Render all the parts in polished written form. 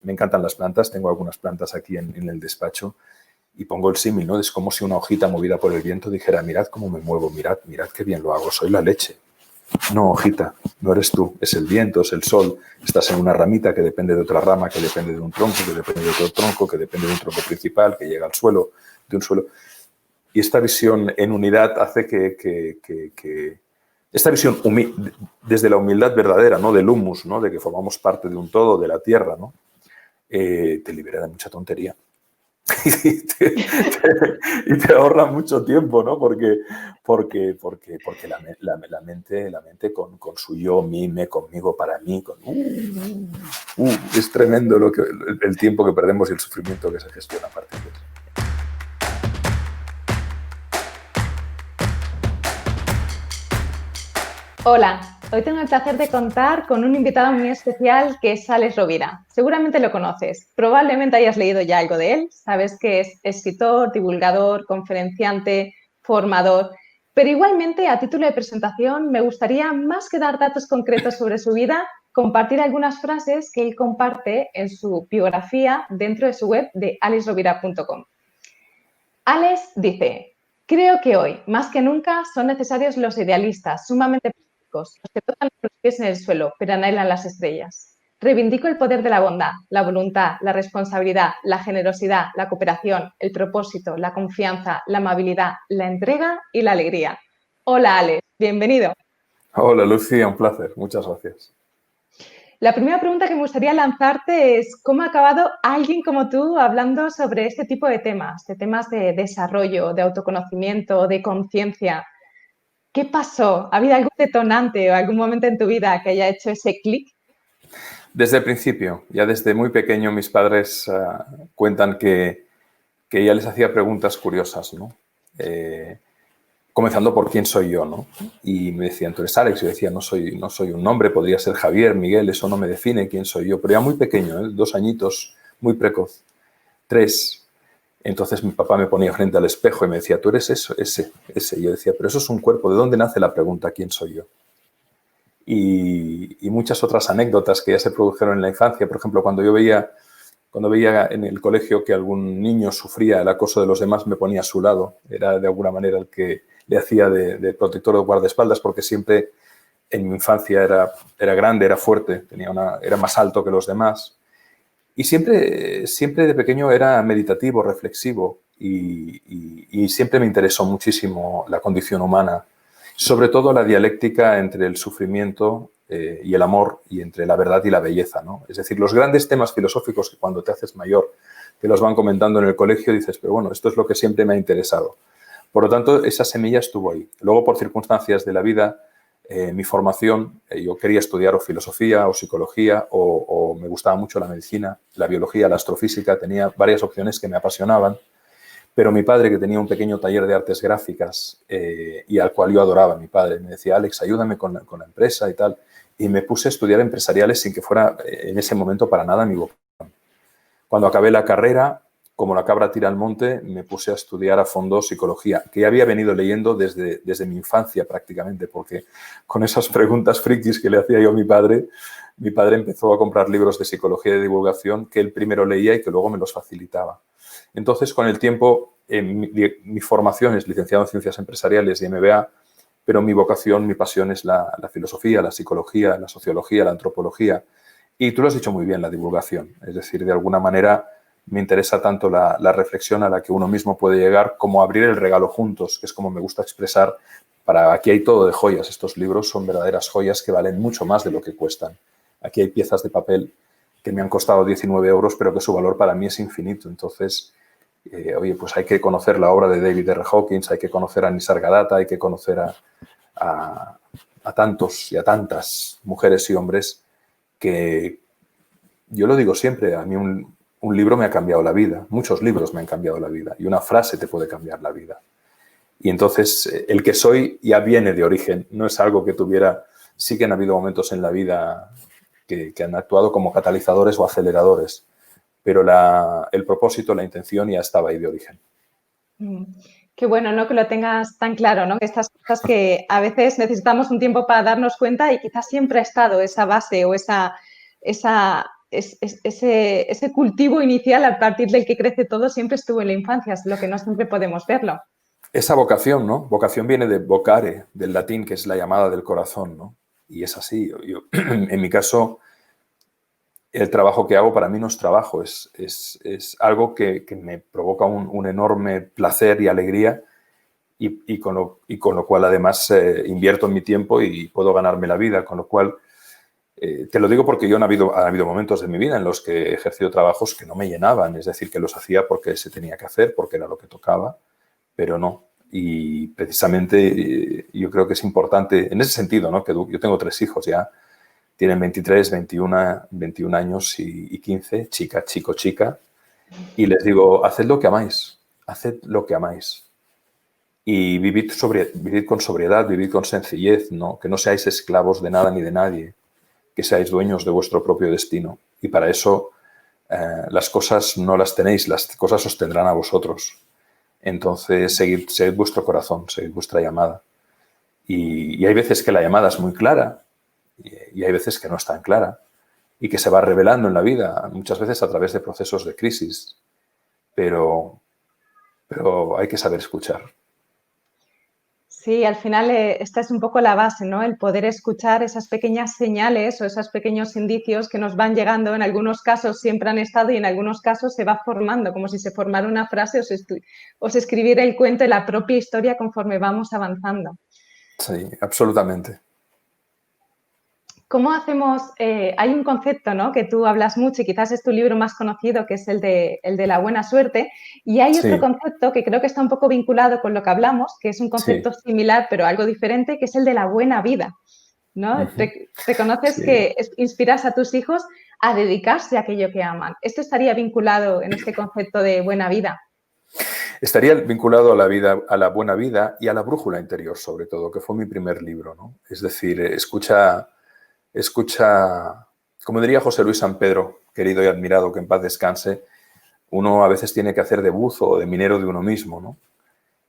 me encantan las plantas, tengo algunas plantas aquí en el despacho y pongo el símil, ¿no? Es como si una hojita movida por el viento dijera, mirad cómo me muevo, mirad qué bien lo hago, soy la leche. No, hojita, no eres tú, es el viento, es el sol, estás en una ramita que depende de otra rama, que depende de un tronco, que depende de otro tronco, que depende de un tronco principal, que llega al suelo, de un suelo. Y esta visión en unidad hace que esta visión desde la humildad verdadera, ¿no? Del humus, ¿no? De que formamos parte de un todo, de la tierra, ¿no? Te libera de mucha tontería. y te ahorra mucho tiempo, ¿no? Porque la mente con su yo, mí, me, conmigo, para mí, es tremendo el tiempo que perdemos y el sufrimiento que se gestiona a partir de eso. Hola, hoy tengo el placer de contar con un invitado muy especial que es Alex Rovira. Seguramente lo conoces, probablemente hayas leído ya algo de él, sabes que es escritor, divulgador, conferenciante, formador, pero igualmente a título de presentación me gustaría, más que dar datos concretos sobre su vida, compartir algunas frases que él comparte en su biografía dentro de su web de alexrovira.com. Alex dice: creo que hoy, más que nunca, son necesarios los idealistas, sumamente los que tocan los pies en el suelo, pero anhelan las estrellas. Reivindico el poder de la bondad, la voluntad, la responsabilidad, la generosidad, la cooperación, el propósito, la confianza, la amabilidad, la entrega y la alegría. Hola, Alex, bienvenido. Hola, Lucía, un placer. Muchas gracias. La primera pregunta que me gustaría lanzarte es: ¿cómo ha acabado alguien como tú hablando sobre este tipo de temas de desarrollo, de autoconocimiento, de conciencia? ¿Qué pasó? ¿Ha habido algún detonante o algún momento en tu vida que haya hecho ese clic? Desde el principio, ya desde muy pequeño, mis padres cuentan que ya les hacía preguntas curiosas, ¿no? Comenzando por quién soy yo, ¿no? Y me decían, tú eres Alex. Yo decía, no soy un nombre, podría ser Javier, Miguel, eso no me define quién soy yo. Pero ya muy pequeño, 2 añitos, muy precoz, 3. Entonces mi papá me ponía frente al espejo y me decía, tú eres eso, ese. Y yo decía, pero eso es un cuerpo, ¿de dónde nace la pregunta quién soy yo? Y muchas otras anécdotas que ya se produjeron en la infancia. Por ejemplo, cuando veía en el colegio que algún niño sufría el acoso de los demás, me ponía a su lado. Era de alguna manera el que le hacía de protector o guardaespaldas, porque siempre en mi infancia era grande, era fuerte, era más alto que los demás. Y siempre de pequeño era meditativo, reflexivo, y siempre me interesó muchísimo la condición humana, sobre todo la dialéctica entre el sufrimiento y el amor, y entre la verdad y la belleza, ¿no? Es decir, los grandes temas filosóficos que cuando te haces mayor te los van comentando en el colegio, dices, pero bueno, esto es lo que siempre me ha interesado. Por lo tanto, esa semilla estuvo ahí. Luego, por circunstancias de la vida, mi formación, yo quería estudiar o filosofía o psicología o me gustaba mucho la medicina, la biología, la astrofísica, tenía varias opciones que me apasionaban, pero mi padre, que tenía un pequeño taller de artes gráficas y al cual yo adoraba, mi padre me decía, Alex, ayúdame con la empresa y tal, y me puse a estudiar empresariales sin que fuera en ese momento para nada mi vocación. Cuando acabé la carrera, como la cabra tira al monte, me puse a estudiar a fondo psicología, que ya había venido leyendo desde mi infancia prácticamente, porque con esas preguntas frikis que le hacía yo a mi padre empezó a comprar libros de psicología y de divulgación que él primero leía y que luego me los facilitaba. Entonces, con el tiempo, mi formación es licenciado en Ciencias Empresariales y MBA, pero mi vocación, mi pasión es la filosofía, la psicología, la sociología, la antropología. Y tú lo has dicho muy bien, la divulgación. Es decir, de alguna manera me interesa tanto la reflexión a la que uno mismo puede llegar como abrir el regalo juntos, que es como me gusta expresar. Aquí hay todo de joyas. Estos libros son verdaderas joyas que valen mucho más de lo que cuestan. Aquí hay piezas de papel que me han costado 19 euros, pero que su valor para mí es infinito. Entonces, oye, pues hay que conocer la obra de David R. Hawkins, hay que conocer a Nisargadatta, hay que conocer a tantos y a tantas mujeres y hombres que, yo lo digo siempre, a mí un libro me ha cambiado la vida, muchos libros me han cambiado la vida y una frase te puede cambiar la vida. Y entonces el que soy ya viene de origen, no es algo que tuviera. Sí que han habido momentos en la vida que han actuado como catalizadores o aceleradores, pero el propósito, la intención ya estaba ahí de origen. Qué bueno, ¿no? Que lo tengas tan claro, ¿no? Que estas cosas que a veces necesitamos un tiempo para darnos cuenta y quizás siempre ha estado esa base o esa ese cultivo inicial a partir del que crece todo siempre estuvo en la infancia, es lo que no siempre podemos verlo. Esa vocación, ¿no? Vocación viene de vocare, del latín, que es la llamada del corazón, ¿no? Y es así. En mi caso, el trabajo que hago para mí no es trabajo, es algo que me provoca un enorme placer y alegría y con lo cual además invierto en mi tiempo y puedo ganarme la vida, con lo cual te lo digo porque han habido momentos de mi vida en los que he ejercido trabajos que no me llenaban, es decir, que los hacía porque se tenía que hacer, porque era lo que tocaba, pero no. Y precisamente yo creo que es importante, en ese sentido, ¿no? Que yo tengo 3 hijos ya, tienen 23, 21 años y 15, chica, chico, chica, y les digo, haced lo que amáis, haced lo que amáis. Y vivid con sobriedad, vivid con sencillez, ¿no? Que no seáis esclavos de nada ni de nadie, que seáis dueños de vuestro propio destino. Y para eso las cosas no las tenéis, las cosas os tendrán a vosotros. Entonces, seguid vuestro corazón, seguid vuestra llamada. Y hay veces que la llamada es muy clara y hay veces que no es tan clara y que se va revelando en la vida, muchas veces a través de procesos de crisis. Pero hay que saber escuchar. Sí, al final esta es un poco la base, ¿no? El poder escuchar esas pequeñas señales o esos pequeños indicios que nos van llegando. En algunos casos siempre han estado y en algunos casos se va formando, como si se formara una frase o se escribiera el cuento de la propia historia conforme vamos avanzando. Sí, absolutamente. ¿Cómo hacemos? Hay un concepto, ¿no? Que tú hablas mucho y quizás es tu libro más conocido, que es el de la buena suerte. Y hay otro concepto que creo que está un poco vinculado con lo que hablamos, que es un concepto similar pero algo diferente, que es el de la buena vida, ¿no? Reconoces que inspiras a tus hijos a dedicarse a aquello que aman. ¿Esto estaría vinculado en este concepto de buena vida? Estaría vinculado a la vida, a la buena vida y a la brújula interior, sobre todo, que fue mi primer libro, ¿no? Es decir, escucha, como diría José Luis San Pedro, querido y admirado, que en paz descanse, uno a veces tiene que hacer de buzo o de minero de uno mismo, ¿no?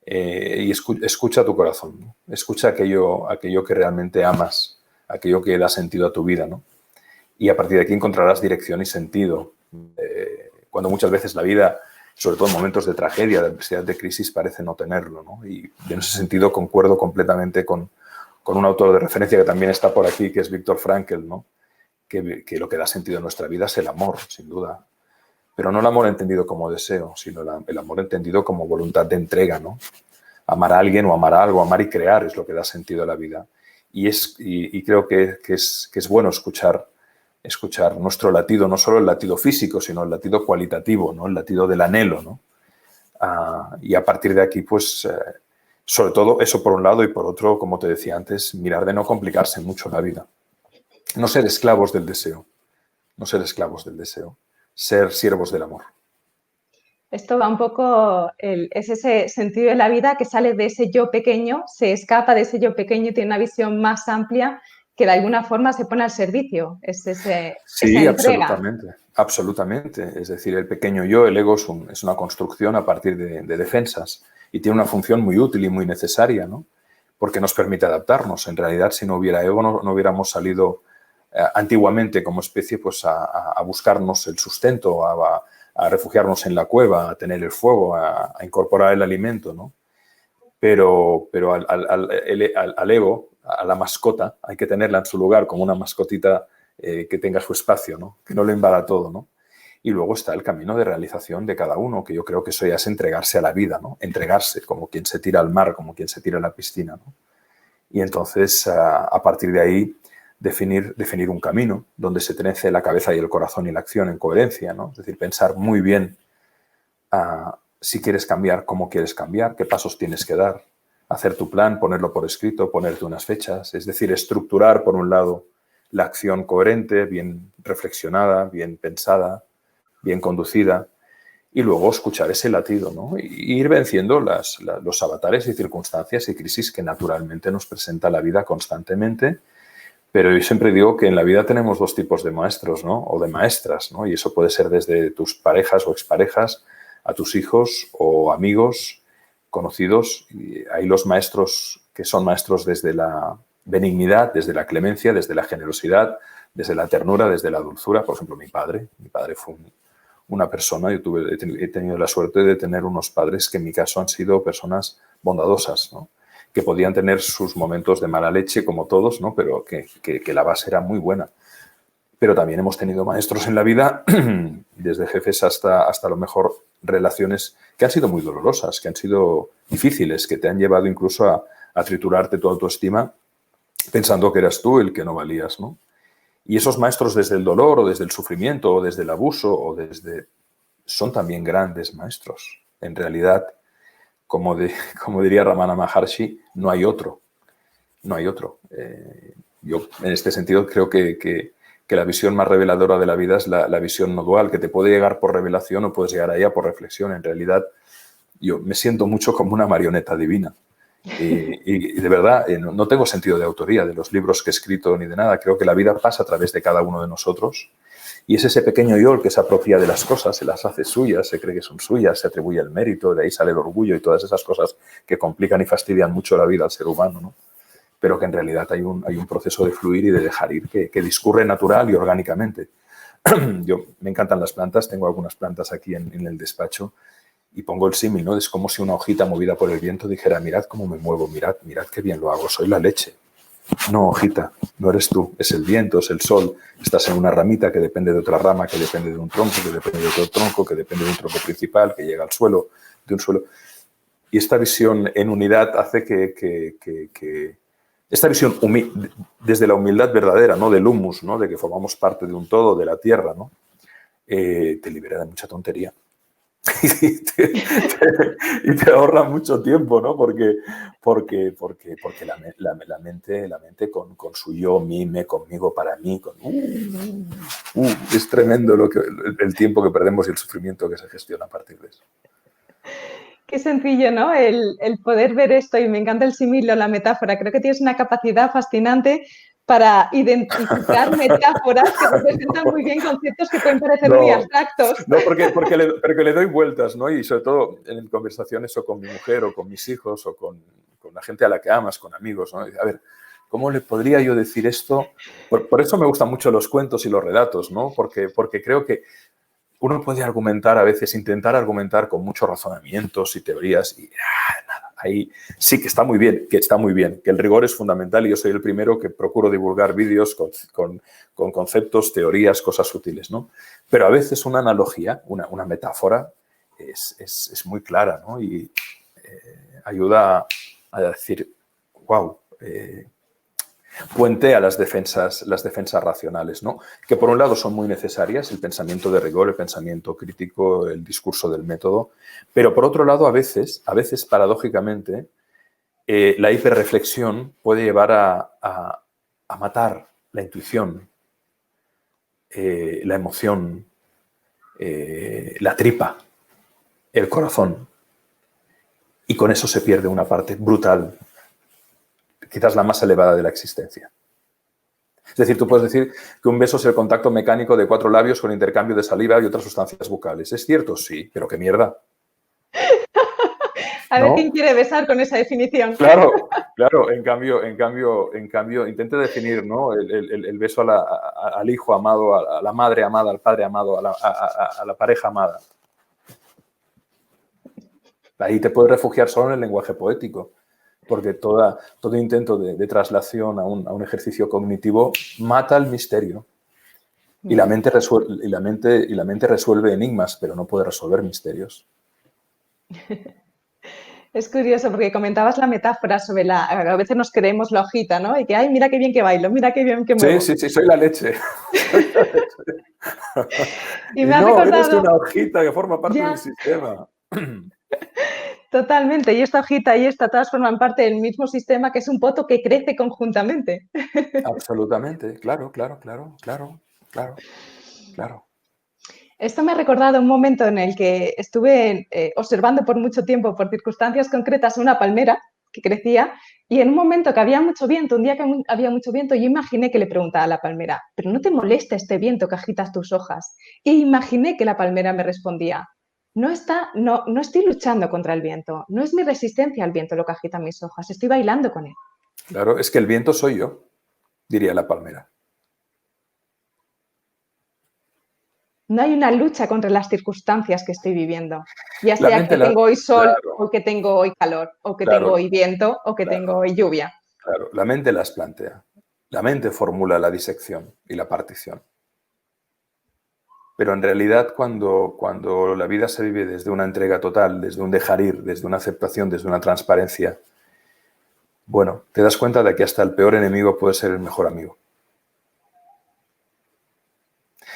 Y escucha tu corazón, ¿no? Escucha aquello que realmente amas, aquello que da sentido a tu vida, ¿no? Y a partir de aquí encontrarás dirección y sentido. Cuando muchas veces la vida, sobre todo en momentos de tragedia, de adversidad, de crisis, parece no tenerlo, ¿no? Y en ese sentido concuerdo completamente con un autor de referencia que también está por aquí, que es Viktor Frankl, ¿no? Que lo que da sentido a nuestra vida es el amor, sin duda. Pero no el amor entendido como deseo, sino el amor entendido como voluntad de entrega, ¿no? Amar a alguien o amar a algo, amar y crear es lo que da sentido a la vida. Y creo que es bueno escuchar nuestro latido, no solo el latido físico, sino el latido cualitativo, ¿no? El latido del anhelo, ¿no? Y a partir de aquí, pues, sobre todo eso por un lado y por otro, como te decía antes, mirar de no complicarse mucho la vida. No ser esclavos del deseo, no ser esclavos del deseo, ser siervos del amor. Esto va un poco, es ese sentido de la vida que sale de ese yo pequeño, se escapa de ese yo pequeño y tiene una visión más amplia que de alguna forma se pone al servicio. Es esa entrega. Absolutamente, absolutamente. Es decir, el pequeño yo, el ego, es una construcción a partir de defensas y tiene una función muy útil y muy necesaria, ¿no? Porque nos permite adaptarnos. En realidad, si no hubiera ego, no hubiéramos salido antiguamente como especie pues, a buscarnos el sustento, a refugiarnos en la cueva, a tener el fuego, a incorporar el alimento, ¿no? Pero al ego, a la mascota, hay que tenerla en su lugar como una mascotita que tenga su espacio, ¿no? Que no lo invada todo, ¿no? Y luego está el camino de realización de cada uno, que yo creo que eso ya es entregarse a la vida, ¿no? Entregarse, como quien se tira al mar, como quien se tira a la piscina, ¿no? Y entonces, a partir de ahí, definir un camino donde se trece la cabeza y el corazón y la acción en coherencia, ¿no? Es decir, pensar muy bien si quieres cambiar, cómo quieres cambiar, qué pasos tienes que dar, hacer tu plan, ponerlo por escrito, ponerte unas fechas, es decir, estructurar, por un lado, la acción coherente, bien reflexionada, bien pensada, bien conducida, y luego escuchar ese latido, ¿no? Y ir venciendo los avatares y circunstancias y crisis que naturalmente nos presenta la vida constantemente. Pero yo siempre digo que en la vida tenemos 2 tipos de maestros, ¿no? O de maestras, ¿no? Y eso puede ser desde tus parejas o exparejas a tus hijos o amigos conocidos. Y hay los maestros que son maestros desde la benignidad, desde la clemencia, desde la generosidad, desde la ternura, desde la dulzura. Por ejemplo, mi padre fue una persona, he tenido la suerte de tener unos padres que en mi caso han sido personas bondadosas, ¿no? Que podían tener sus momentos de mala leche como todos, ¿no? Pero que la base era muy buena. Pero también hemos tenido maestros en la vida, desde jefes hasta a lo mejor relaciones que han sido muy dolorosas, que han sido difíciles, que te han llevado incluso a triturarte tu autoestima pensando que eras tú el que no valías, ¿no? Y esos maestros desde el dolor o desde el sufrimiento o desde el abuso son también grandes maestros. En realidad, como diría Ramana Maharshi, no hay otro. No hay otro. Yo, en este sentido, creo que la visión más reveladora de la vida es la visión no dual, que te puede llegar por revelación o puedes llegar a ella por reflexión. En realidad, yo me siento mucho como una marioneta divina. Y de verdad, no tengo sentido de autoría de los libros que he escrito ni de nada. Creo que la vida pasa a través de cada uno de nosotros y es ese pequeño yo el que se apropia de las cosas, se las hace suyas, se cree que son suyas, se atribuye el mérito, de ahí sale el orgullo y todas esas cosas que complican y fastidian mucho la vida al ser humano, ¿no? Pero que en realidad hay un proceso de fluir y de dejar ir que discurre natural y orgánicamente. Me encantan las plantas, tengo algunas plantas aquí en el despacho. Y pongo el símil, ¿no? Es como si una hojita movida por el viento dijera, mirad cómo me muevo, mirad qué bien lo hago, soy la leche. No, hojita, no eres tú, es el viento, es el sol. Estás en una ramita que depende de otra rama, que depende de un tronco, que depende de otro tronco, que depende de un tronco principal, que llega al suelo, de un suelo. Y esta visión en unidad hace que esta visión desde la humildad verdadera, ¿no? Del humus, ¿no? De que formamos parte de un todo, de la tierra, ¿no? Te libera de mucha tontería. Y te ahorra mucho tiempo, ¿no? Porque la mente con su yo, mí, me, conmigo, para mí, es tremendo el tiempo que perdemos y el sufrimiento que se gestiona a partir de eso. Qué sencillo, ¿no? El poder ver esto, y me encanta el símil o la metáfora. Creo que tienes una capacidad fascinante para identificar metáforas que representan muy bien conceptos que pueden parecer muy abstractos. No, porque le doy vueltas, ¿no? Y sobre todo en conversaciones o con mi mujer o con mis hijos o con la gente a la que amas, con amigos, ¿no? A ver, ¿cómo le podría yo decir esto? Por eso me gustan mucho los cuentos y los relatos, ¿no? Porque creo que uno puede argumentar a veces, intentar argumentar con muchos razonamientos y teorías y nada, ahí sí que está muy bien, que el rigor es fundamental y yo soy el primero que procuro divulgar vídeos con conceptos, teorías, cosas sutiles, ¿no? Pero a veces una analogía, una metáfora es muy clara, ¿no? Y ayuda a decir, wow, puentea las defensas racionales, ¿no? Que por un lado son muy necesarias, el pensamiento de rigor, el pensamiento crítico, el discurso del método, pero por otro lado a veces paradójicamente, la hiperreflexión puede llevar a matar la intuición, la emoción, la tripa, el corazón, y con eso se pierde una parte brutal, quizás la más elevada de la existencia. Es decir, tú puedes decir que un beso es el contacto mecánico de 4 labios con intercambio de saliva y otras sustancias bucales. ¿Es cierto? Sí, pero qué mierda. A ver, ¿no? ¿Quién quiere besar con esa definición? Claro. En cambio, intente definir, ¿no? el beso al hijo amado, a la madre amada, al padre amado, a la pareja amada. Ahí te puedes refugiar solo en el lenguaje poético. Porque todo intento de traslación a un ejercicio cognitivo mata el misterio. Y la mente resuelve enigmas, pero no puede resolver misterios. Es curioso porque comentabas la metáfora sobre a veces nos creemos la hojita, ¿no? Y que, ay, mira qué bien que bailo, mira qué bien que muevo. Sí, soy la leche. Y me ha recordado... eres una hojita que forma parte del sistema. Totalmente, y esta hojita y esta, todas forman parte del mismo sistema, que es un poto que crece conjuntamente. Absolutamente, claro. Esto me ha recordado un momento en el que estuve observando por mucho tiempo, por circunstancias concretas, una palmera que crecía, y en un momento que había mucho viento, un día que había mucho viento, yo imaginé que le preguntaba a la palmera, ¿pero no te molesta este viento que agitas tus hojas? E imaginé que la palmera me respondía, no estoy luchando contra el viento, no es mi resistencia al viento lo que agita mis hojas, estoy bailando con él. Claro, es que el viento soy yo, diría la palmera. No hay una lucha contra las circunstancias que estoy viviendo. Ya La sea mente que tengo hoy sol, claro, o que tengo hoy calor, o que tengo claro, hoy viento, o que tengo claro, hoy lluvia. claro. La mente las plantea. La mente formula la disección y la partición. Pero en realidad cuando la vida se vive desde una entrega total, desde un dejar ir, desde una aceptación, desde una transparencia, bueno, te das cuenta de que hasta el peor enemigo puede ser el mejor amigo.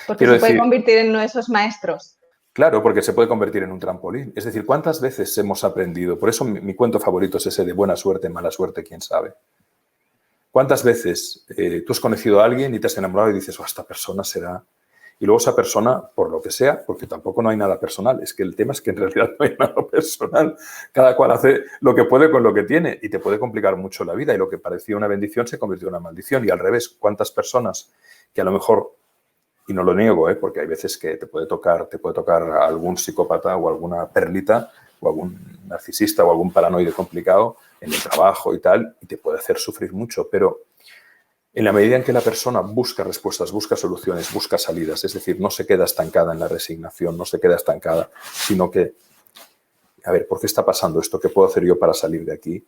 Porque Quiero se puede decir, convertir en uno de esos maestros. claro, porque se puede convertir en un trampolín. Es decir, ¿cuántas veces hemos aprendido? Por eso mi cuento favorito es ese de buena suerte, mala suerte, quién sabe. ¿Cuántas veces tú has conocido a alguien y te has enamorado y dices, oh, esta persona será... Y luego esa persona, por lo que sea, porque tampoco no hay nada personal, es que el tema es que en realidad no hay nada personal. Cada cual hace lo que puede con lo que tiene y te puede complicar mucho la vida y lo que parecía una bendición se convirtió en una maldición. Y al revés, ¿cuántas personas que a lo mejor, y no lo niego, porque hay veces que te puede tocar algún psicópata o alguna perlita o algún narcisista o algún paranoide complicado en el trabajo y tal, y te puede hacer sufrir mucho, pero en la medida en que la persona busca respuestas, busca soluciones, busca salidas, es decir, no se queda estancada en la resignación, no se queda estancada, sino que, a ver, ¿por qué está pasando esto? ¿Qué puedo hacer yo para salir de aquí?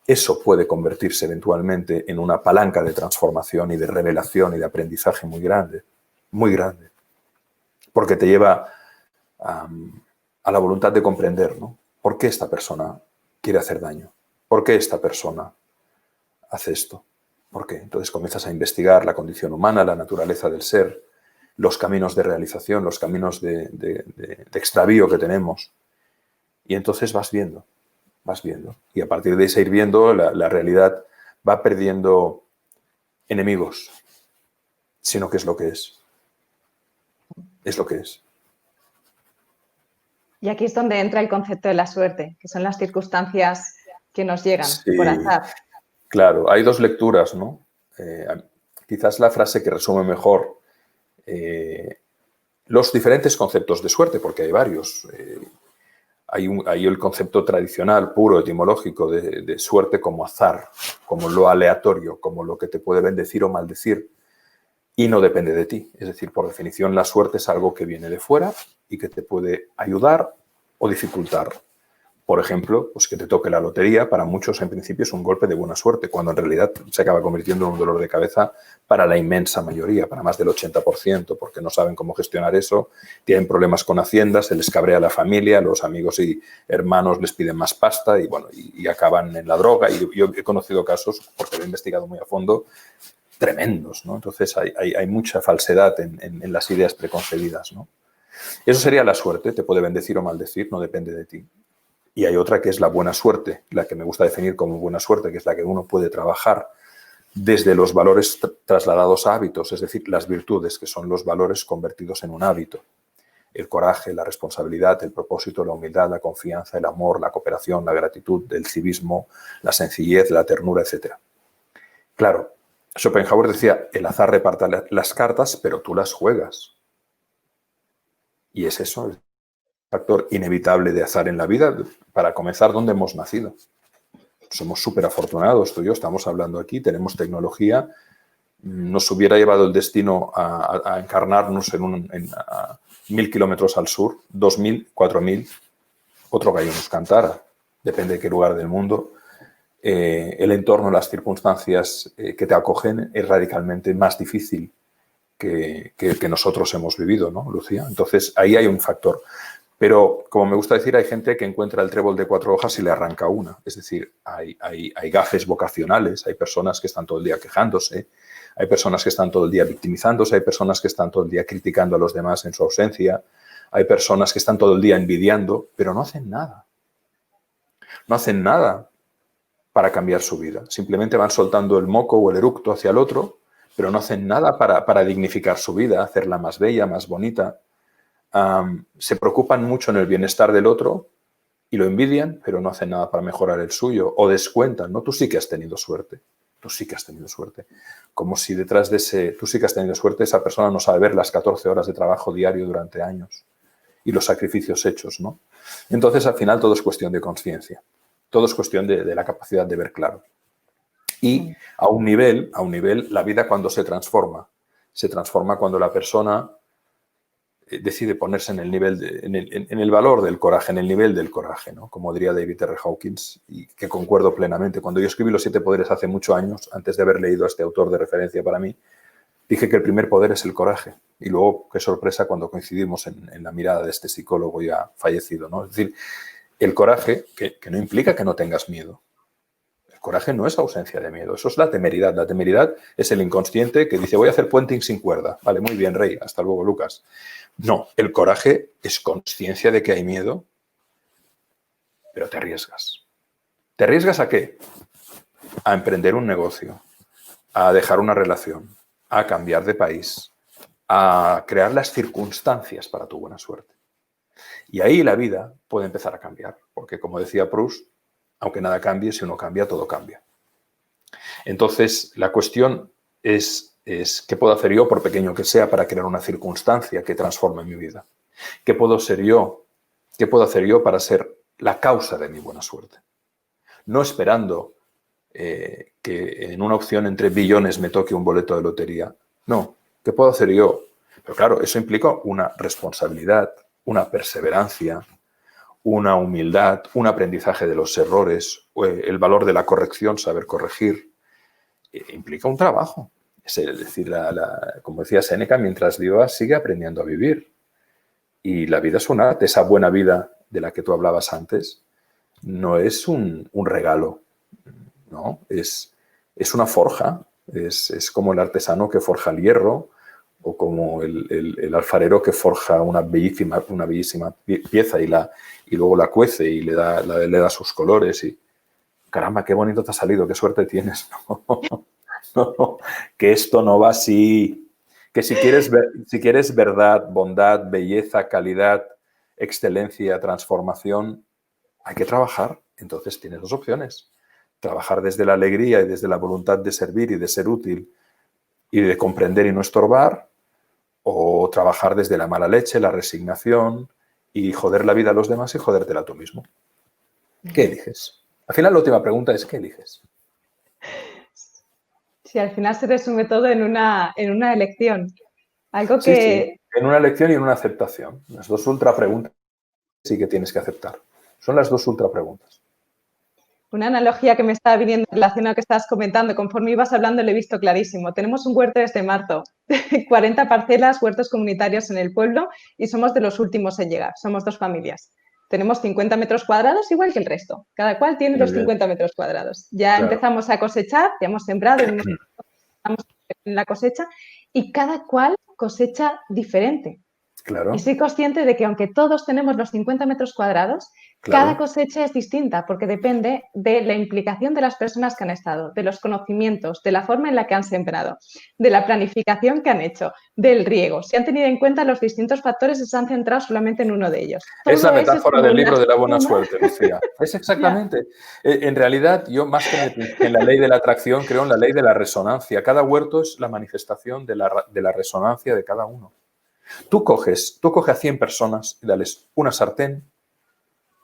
Eso puede convertirse eventualmente en una palanca de transformación y de revelación y de aprendizaje muy grande, porque te lleva a la voluntad de comprender, ¿no? ¿Por qué esta persona quiere hacer daño? ¿Por qué esta persona hace esto? ¿Por qué? Entonces comienzas a investigar la condición humana, la naturaleza del ser, los caminos de realización, los caminos de extravío que tenemos. Y entonces vas viendo. Y a partir de ese ir viendo, la realidad va perdiendo enemigos, sino que es lo que es. Es lo que es. Y aquí es donde entra el concepto de la suerte, que son las circunstancias que nos llegan por Sí, azar. claro. Hay dos lecturas, ¿no? Quizás la frase que resume mejor los diferentes conceptos de suerte, porque hay varios. Hay el concepto tradicional, puro, etimológico, de suerte como azar, como lo aleatorio, como lo que te puede bendecir o maldecir, y no depende de ti. Es decir, por definición, la suerte es algo que viene de fuera y que te puede ayudar o dificultar. Por ejemplo, pues que te toque la lotería, para muchos en principio es un golpe de buena suerte, cuando en realidad se acaba convirtiendo en un dolor de cabeza para la inmensa mayoría, para más del 80%, porque no saben cómo gestionar eso, tienen problemas con Hacienda, se les cabrea la familia, los amigos y hermanos les piden más pasta y, bueno, y acaban en la droga. Y yo he conocido casos, porque lo he investigado muy a fondo, tremendos, ¿no? Entonces hay mucha falsedad en las ideas preconcebidas, ¿no? Eso sería la suerte, te puede bendecir o maldecir, no depende de ti. Y hay otra que es la buena suerte, la que me gusta definir como buena suerte, que es la que uno puede trabajar desde los valores trasladados a hábitos, es decir, las virtudes, que son los valores convertidos en un hábito. El coraje, la responsabilidad, el propósito, la humildad, la confianza, el amor, la cooperación, la gratitud, el civismo, la sencillez, la ternura, etc. Claro, Schopenhauer decía, el azar reparte las cartas, pero tú las juegas. Y es eso, el factor inevitable de azar en la vida. Para comenzar, ¿dónde hemos nacido? Somos súper afortunados, tú y yo estamos hablando aquí, tenemos tecnología, nos hubiera llevado el destino a encarnarnos a 1000 kilómetros al sur, 2000, 4000, otro gallo nos cantara, depende de qué lugar del mundo. El entorno, las circunstancias que te acogen es radicalmente más difícil que nosotros hemos vivido, ¿no, Lucía? Entonces, ahí hay un factor. Pero, como me gusta decir, hay gente que encuentra el trébol de 4 hojas y le arranca una. Es decir, hay gafes vocacionales, hay personas que están todo el día quejándose, hay personas que están todo el día victimizándose, hay personas que están todo el día criticando a los demás en su ausencia, hay personas que están todo el día envidiando, pero no hacen nada. No hacen nada para cambiar su vida. Simplemente van soltando el moco o el eructo hacia el otro, pero no hacen nada para dignificar su vida, hacerla más bella, más bonita. Se preocupan mucho en el bienestar del otro y lo envidian, pero no hacen nada para mejorar el suyo o descuentan, ¿no? Tú sí que has tenido suerte, tú sí que has tenido suerte. Como si detrás de ese tú sí que has tenido suerte, esa persona no sabe ver las 14 horas de trabajo diario durante años y los sacrificios hechos, ¿no? Entonces, al final, todo es cuestión de conciencia, todo es cuestión de la capacidad de ver claro. Y a un nivel, la vida cuando se transforma cuando la persona decide ponerse en el nivel, en el valor del coraje, en el nivel del coraje, ¿no? Como diría David R. Hawkins, y que concuerdo plenamente. Cuando yo escribí Los 7 poderes hace muchos años, antes de haber leído a este autor de referencia para mí, dije que el primer poder es el coraje. Y luego, qué sorpresa cuando coincidimos en la mirada de este psicólogo ya fallecido, ¿no? Es decir, el coraje, que no implica que no tengas miedo. El coraje no es ausencia de miedo, eso es la temeridad. La temeridad es el inconsciente que dice, voy a hacer puenting sin cuerda. Vale, muy bien, Rey, hasta luego, Lucas. No, el coraje es consciencia de que hay miedo, pero te arriesgas. ¿Te arriesgas a qué? A emprender un negocio, a dejar una relación, a cambiar de país, a crear las circunstancias para tu buena suerte. Y ahí la vida puede empezar a cambiar, porque como decía Proust, aunque nada cambie, si uno cambia, todo cambia. Entonces, la cuestión es ¿qué puedo hacer yo, por pequeño que sea, para crear una circunstancia que transforme mi vida? ¿Qué puedo ser yo? ¿Qué puedo hacer yo para ser la causa de mi buena suerte? No esperando que en una opción entre billones me toque un boleto de lotería. No, ¿qué puedo hacer yo? Pero claro, eso implica una responsabilidad, una perseverancia, una humildad, un aprendizaje de los errores, el valor de la corrección, saber corregir. Implica un trabajo. Es decir, como decía Séneca, mientras vivas sigue aprendiendo a vivir. Y la vida es un arte. Esa buena vida de la que tú hablabas antes no es un regalo, ¿no? Es una forja. Es como el artesano que forja el hierro o como el alfarero que forja una bellísima pieza y luego la cuece y le da sus colores. Y caramba, qué bonito te ha salido, qué suerte tienes. No, que esto no va así. Que si quieres verdad, bondad, belleza, calidad, excelencia, transformación, hay que trabajar. Entonces tienes dos opciones. Trabajar desde la alegría y desde la voluntad de servir y de ser útil y de comprender y no estorbar, o trabajar desde la mala leche, la resignación y joder la vida a los demás y jodértela a tú mismo. ¿Qué eliges? Al final la última pregunta es ¿qué eliges? Sí, al final se resume todo en una elección. Algo Sí, que... sí, en una elección y en una aceptación. Las dos ultra preguntas sí que tienes que aceptar. Son las dos ultra preguntas. Una analogía que me estaba viniendo en relación a lo que estabas comentando, conforme ibas hablando lo he visto clarísimo. Tenemos un huerto desde marzo, 40 parcelas, huertos comunitarios en el pueblo y somos de los últimos en llegar, somos 2 familias. Tenemos 50 metros cuadrados igual que el resto, cada cual tiene los 50 metros cuadrados. Ya Claro. empezamos a cosechar, ya hemos sembrado, estamos en la cosecha y cada cual cosecha diferente. Claro. Y soy consciente de que aunque todos tenemos los 50 metros cuadrados, Claro. cada cosecha es distinta porque depende de la implicación de las personas que han estado, de los conocimientos, de la forma en la que han sembrado, de la planificación que han hecho, del riego. Si han tenido en cuenta los distintos factores y se han centrado solamente en uno de ellos. Es la Todo eso metáfora como del libro de la buena suma. suerte, Lucía. Es exactamente. En realidad, yo más que en la ley de la atracción, creo en la ley de la resonancia. Cada huerto es la manifestación de la resonancia de cada uno. Tú coges a 100 personas y dales una sartén,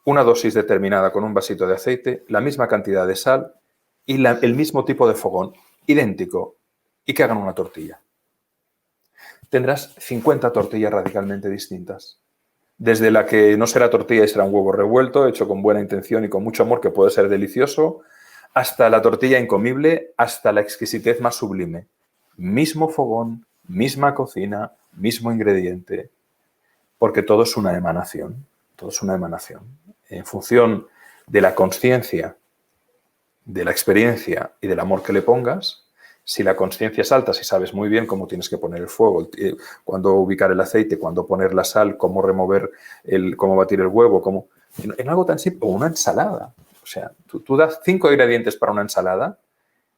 una dosis determinada con un vasito de aceite, la misma cantidad de sal y el mismo tipo de fogón, idéntico, y que hagan una tortilla. Tendrás 50 tortillas radicalmente distintas. Desde la que no será tortilla y será un huevo revuelto, hecho con buena intención y con mucho amor, que puede ser delicioso, hasta la tortilla incomible, hasta la exquisitez más sublime. Mismo fogón, misma cocina, mismo ingrediente, porque todo es una emanación. Todo es una emanación. En función de la consciencia, de la experiencia y del amor que le pongas, si la consciencia es alta, si sabes muy bien cómo tienes que poner el fuego, cuándo ubicar el aceite, cuándo poner la sal, cómo remover, cómo batir el huevo, en algo tan simple, o una ensalada. O sea, tú das 5 ingredientes para una ensalada,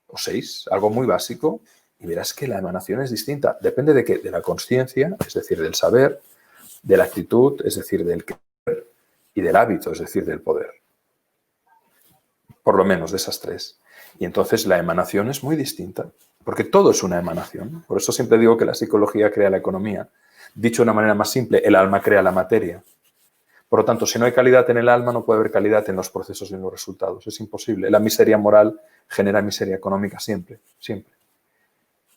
o 6, algo muy básico, y verás que la emanación es distinta. Depende de qué, de la consciencia, es decir, del saber, de la actitud, es decir, del querer, y del hábito, es decir, del poder. Por lo menos de esas 3. Y entonces la emanación es muy distinta, porque todo es una emanación. Por eso siempre digo que la psicología crea la economía. Dicho de una manera más simple, el alma crea la materia. Por lo tanto, si no hay calidad en el alma, no puede haber calidad en los procesos y en los resultados. Es imposible. La miseria moral genera miseria económica siempre, siempre,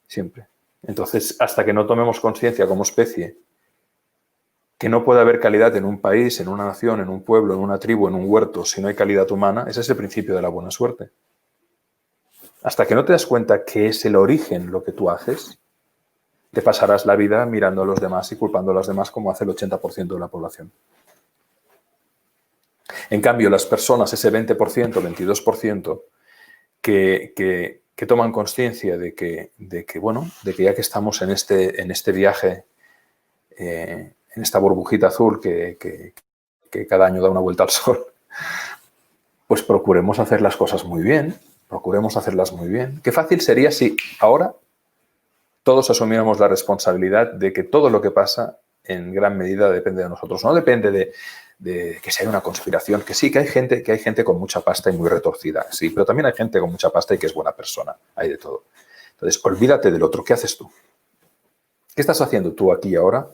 siempre. Entonces, hasta que no tomemos conciencia como especie que no puede haber calidad en un país, en una nación, en un pueblo, en una tribu, en un huerto, si no hay calidad humana, ese es el principio de la buena suerte. Hasta que no te das cuenta que es el origen lo que tú haces, te pasarás la vida mirando a los demás y culpando a los demás como hace el 80% de la población. En cambio, las personas, ese 20%, 22%, que toman conciencia de que ya que estamos en este viaje, en esta burbujita azul que cada año da una vuelta al sol, pues procuremos hacer las cosas muy bien, procuremos hacerlas muy bien. Qué fácil sería si ahora todos asumiéramos la responsabilidad de que todo lo que pasa en gran medida depende de nosotros. No depende de que sea una conspiración, que sí, que hay gente con mucha pasta y muy retorcida, sí, pero también hay gente con mucha pasta y que es buena persona, hay de todo. Entonces, olvídate del otro, ¿qué haces tú? ¿Qué estás haciendo tú aquí y ahora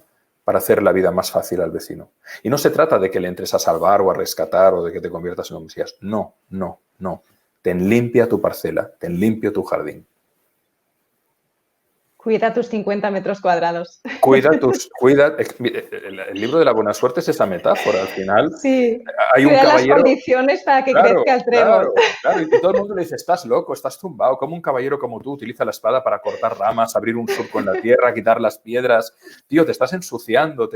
para hacer la vida más fácil al vecino? Y no se trata de que le entres a salvar o a rescatar o de que te conviertas en un mesías. No, no, no. Ten limpia tu parcela, ten limpio tu jardín. Cuida tus 50 metros cuadrados. El libro de la buena suerte es esa metáfora. Al final Sí, hay un crea las caballero. condiciones para que Claro, crezca el trébol. claro, claro. Y todo el mundo le dice, estás loco, estás tumbado. ¿Cómo un caballero como tú utiliza la espada para cortar ramas, abrir un surco en la tierra, quitar las piedras? Tío, te estás ensuciando,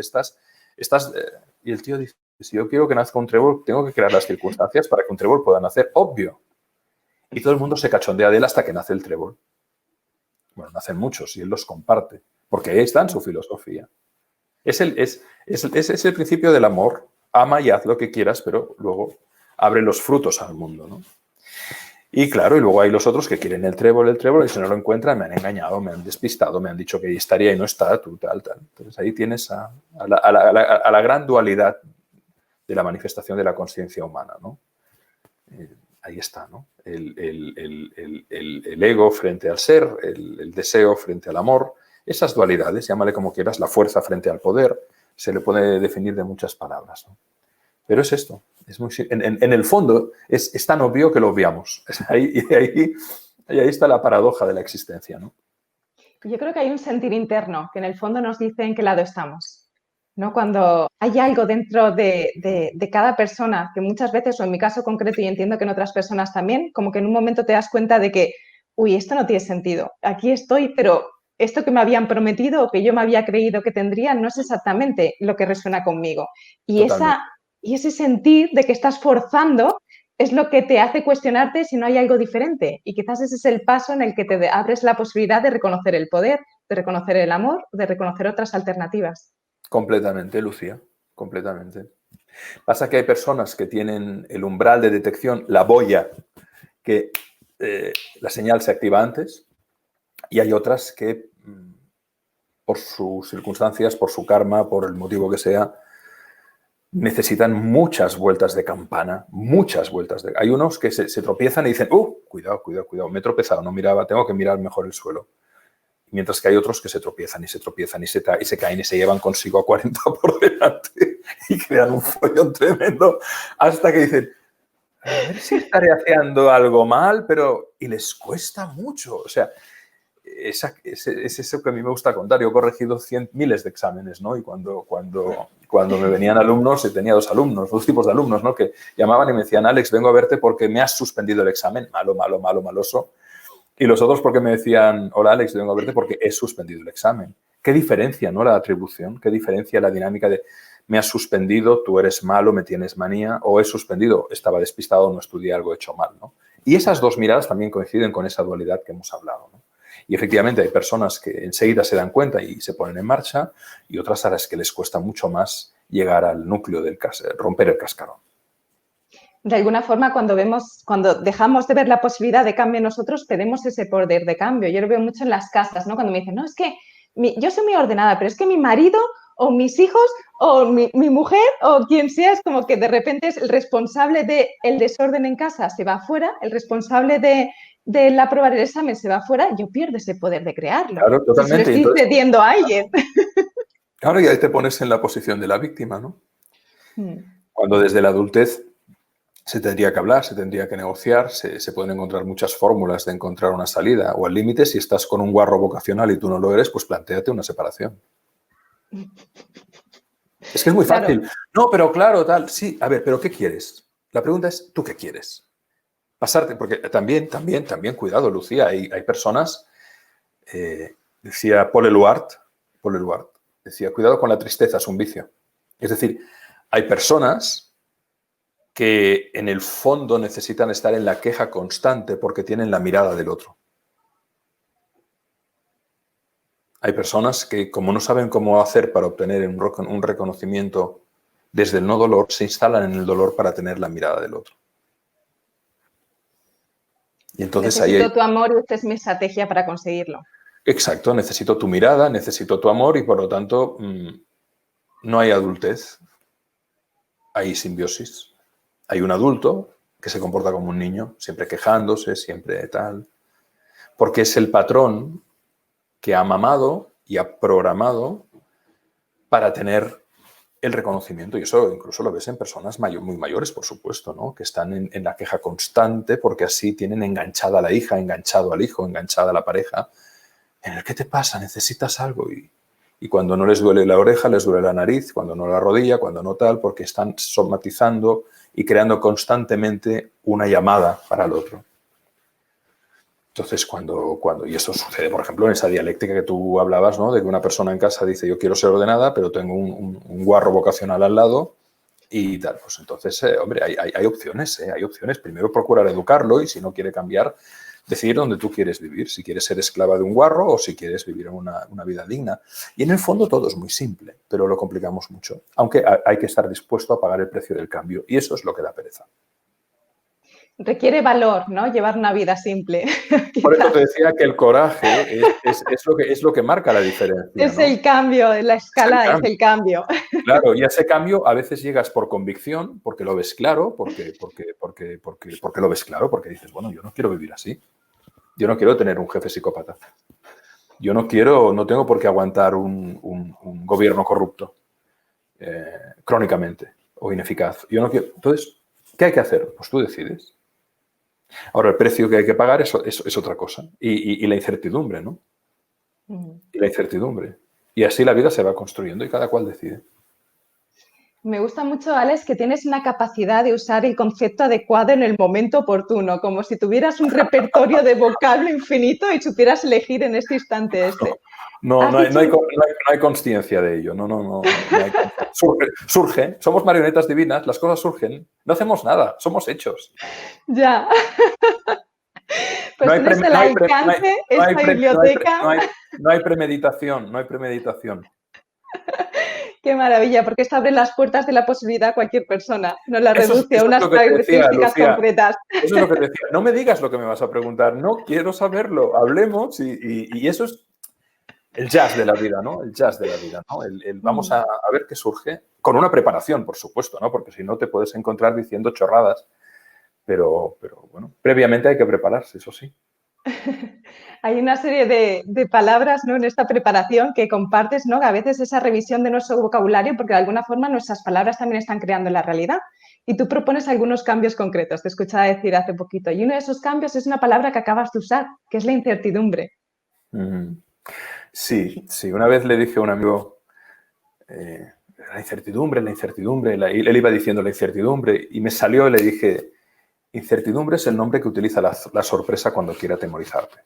Y el tío dice, si yo quiero que nazca un trébol, tengo que crear las circunstancias para que un trébol pueda nacer. Obvio. Y todo el mundo se cachondea de él hasta que nace el trébol. Bueno, nacen muchos y él los comparte, porque ahí está en su filosofía. Es el principio del amor. Ama y haz lo que quieras, pero luego abre los frutos al mundo, ¿no? Y claro, y luego hay los otros que quieren el trébol, y si no lo encuentran, me han engañado, me han despistado, me han dicho que ahí estaría y no está, tú, tal. Entonces ahí tienes a la gran dualidad de la manifestación de la conciencia humana, ¿no? Ahí está, ¿no? El ego frente al ser, el deseo frente al amor, esas dualidades, llámale como quieras, la fuerza frente al poder, se le puede definir de muchas palabras, ¿no? Pero es esto, en el fondo es tan obvio que lo obviamos. Ahí está la paradoja de la existencia, ¿no? Yo creo que hay un sentir interno que en el fondo nos dice en qué lado estamos, ¿no? Cuando hay algo dentro de cada persona, que muchas veces, o en mi caso concreto, y entiendo que en otras personas también, como que en un momento te das cuenta de que, uy, esto no tiene sentido, aquí estoy, pero esto que me habían prometido o que yo me había creído que tendría no es exactamente lo que resuena conmigo. Y ese sentir de que estás forzando es lo que te hace cuestionarte si no hay algo diferente. Y quizás ese es el paso en el que te abres la posibilidad de reconocer el poder, de reconocer el amor, de reconocer otras alternativas. Completamente, Lucía, completamente. Pasa que hay personas que tienen el umbral de detección, la boya, que la señal se activa antes, y hay otras que, por sus circunstancias, por su karma, por el motivo que sea, necesitan muchas vueltas de campana, muchas vueltas de... Hay unos que se tropiezan y dicen, cuidado, me he tropezado, no miraba, tengo que mirar mejor el suelo. Mientras que hay otros que se tropiezan y se caen y se llevan consigo a 40 por delante y crean un follón tremendo hasta que dicen, a ver si estaré haciendo algo mal, pero... Y les cuesta mucho. O sea, es eso que a mí me gusta contar. Yo he corregido miles de exámenes, ¿no? Y cuando me venían alumnos, tenía dos tipos de alumnos, ¿no? Que llamaban y me decían, Alex, vengo a verte porque me has suspendido el examen. Malo, maloso. Y los otros porque me decían, hola Alex, vengo a verte porque he suspendido el examen. ¿Qué diferencia, no? La atribución, qué diferencia la dinámica de me has suspendido, tú eres malo, me tienes manía, o he suspendido, estaba despistado, no estudié algo hecho mal, ¿no? Y esas dos miradas también coinciden con esa dualidad que hemos hablado, ¿no? Y efectivamente hay personas que enseguida se dan cuenta y se ponen en marcha y otras a las que les cuesta mucho más llegar al núcleo romper el cascarón. De alguna forma, cuando dejamos de ver la posibilidad de cambio en nosotros, perdemos ese poder de cambio. Yo lo veo mucho en las casas, ¿no? Cuando me dicen, no, es que yo soy muy ordenada, pero es que mi marido o mis hijos o mi mujer o quien sea, es como que de repente es el responsable del desorden en casa, se va afuera, el responsable de aprobar el examen se va afuera, yo pierdo ese poder de crearlo. Claro, totalmente. Si se lo estoy cediendo a alguien. Claro, y ahí te pones en la posición de la víctima, ¿no? Cuando desde la adultez se tendría que hablar, se tendría que negociar, se pueden encontrar muchas fórmulas de encontrar una salida. O al límite, si estás con un guarro vocacional y tú no lo eres, pues plantéate una separación. Es que es muy Claro. fácil. No, pero claro, tal. Sí, a ver, pero ¿qué quieres? La pregunta es, ¿tú qué quieres? Pasarte, porque también, cuidado, Lucía, hay personas, decía Paul Eluard, decía, cuidado con la tristeza, es un vicio. Es decir, hay personas que en el fondo necesitan estar en la queja constante porque tienen la mirada del otro. Hay personas que, como no saben cómo hacer para obtener un reconocimiento desde el no dolor, se instalan en el dolor para tener la mirada del otro. Y entonces Necesito tu amor y esta es mi estrategia para conseguirlo. Exacto, necesito tu mirada, necesito tu amor y por lo tanto no hay adultez, hay simbiosis. Hay un adulto que se comporta como un niño, siempre quejándose, siempre tal, porque es el patrón que ha mamado y ha programado para tener el reconocimiento. Y eso incluso lo ves en personas muy mayores, por supuesto, ¿no? Que están en la queja constante porque así tienen enganchada a la hija, enganchado al hijo, enganchada a la pareja. En el ¿qué te pasa? ¿Necesitas algo? Y cuando no les duele la oreja, les duele la nariz, cuando no la rodilla, cuando no tal, porque están somatizando y creando constantemente una llamada para el otro. Entonces, y eso sucede, por ejemplo, en esa dialéctica que tú hablabas, ¿no? De que una persona en casa dice, yo quiero ser ordenada, pero tengo un guarro vocacional al lado y tal. Pues entonces, hombre, hay opciones, hay opciones. Primero procurar educarlo y si no quiere cambiar, decidir dónde tú quieres vivir, si quieres ser esclava de un guarro o si quieres vivir una vida digna. Y en el fondo todo es muy simple, pero lo complicamos mucho. Aunque hay que estar dispuesto a pagar el precio del cambio y eso es lo que da pereza. Requiere valor, ¿no? Llevar una vida simple. Por eso te decía que el coraje es lo que marca la diferencia, Es ¿no? el cambio, la escala es el cambio. Claro, y a ese cambio a veces llegas por convicción, porque lo ves claro, porque lo ves claro, porque dices, bueno, yo no quiero vivir así. Yo no quiero tener un jefe psicópata. Yo no tengo por qué aguantar un gobierno corrupto crónicamente o ineficaz. Yo no quiero. Entonces, ¿qué hay que hacer? Pues tú decides. Ahora, el precio que hay que pagar es otra cosa. Y la incertidumbre, ¿no? Y la incertidumbre. Y así la vida se va construyendo y cada cual decide. Me gusta mucho, Alex, que tienes una capacidad de usar el concepto adecuado en el momento oportuno, como si tuvieras un repertorio de vocablo infinito y supieras elegir en este instante este. No hay consciencia de ello. No hay. Surge. Somos marionetas divinas, las cosas surgen. No hacemos nada, somos hechos. Ya. Pues tienes al alcance esta biblioteca. No hay premeditación, no hay premeditación. Qué maravilla, porque esto abre las puertas de la posibilidad a cualquier persona, no la reduce a Eso es unas lo que te decía, características Lucía. concretas. Eso es lo que te decía. No me digas lo que me vas a preguntar, no quiero saberlo. Hablemos y eso es el jazz de la vida, ¿no? El jazz de la vida, ¿no? Vamos a ver qué surge, con una preparación, por supuesto, ¿no? Porque si no te puedes encontrar diciendo chorradas, pero bueno, previamente hay que prepararse, eso sí. Hay una serie de palabras, ¿no? En esta preparación que compartes, ¿no? Que a veces esa revisión de nuestro vocabulario, porque de alguna forma nuestras palabras también están creando la realidad. Y tú propones algunos cambios concretos, te escuchaba decir hace poquito. Y uno de esos cambios es una palabra que acabas de usar, que es la incertidumbre. Sí. Una vez le dije a un amigo, la incertidumbre, él iba diciendo la incertidumbre y me salió y le dije, incertidumbre es el nombre que utiliza la sorpresa cuando quiere atemorizarte.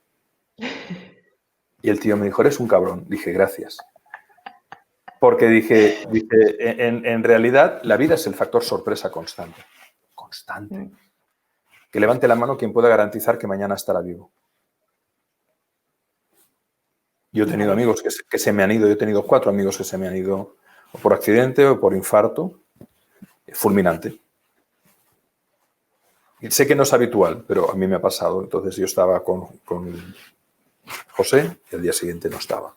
Y el tío me dijo, eres un cabrón. Dije, gracias. Porque dije en realidad la vida es el factor sorpresa constante. Constante. Que levante la mano quien pueda garantizar que mañana estará vivo. Yo he tenido amigos que se me han ido, yo he tenido 4 amigos que se me han ido o por accidente o por infarto fulminante. Y sé que no es habitual, pero a mí me ha pasado. Entonces yo estaba con José y al día siguiente no estaba.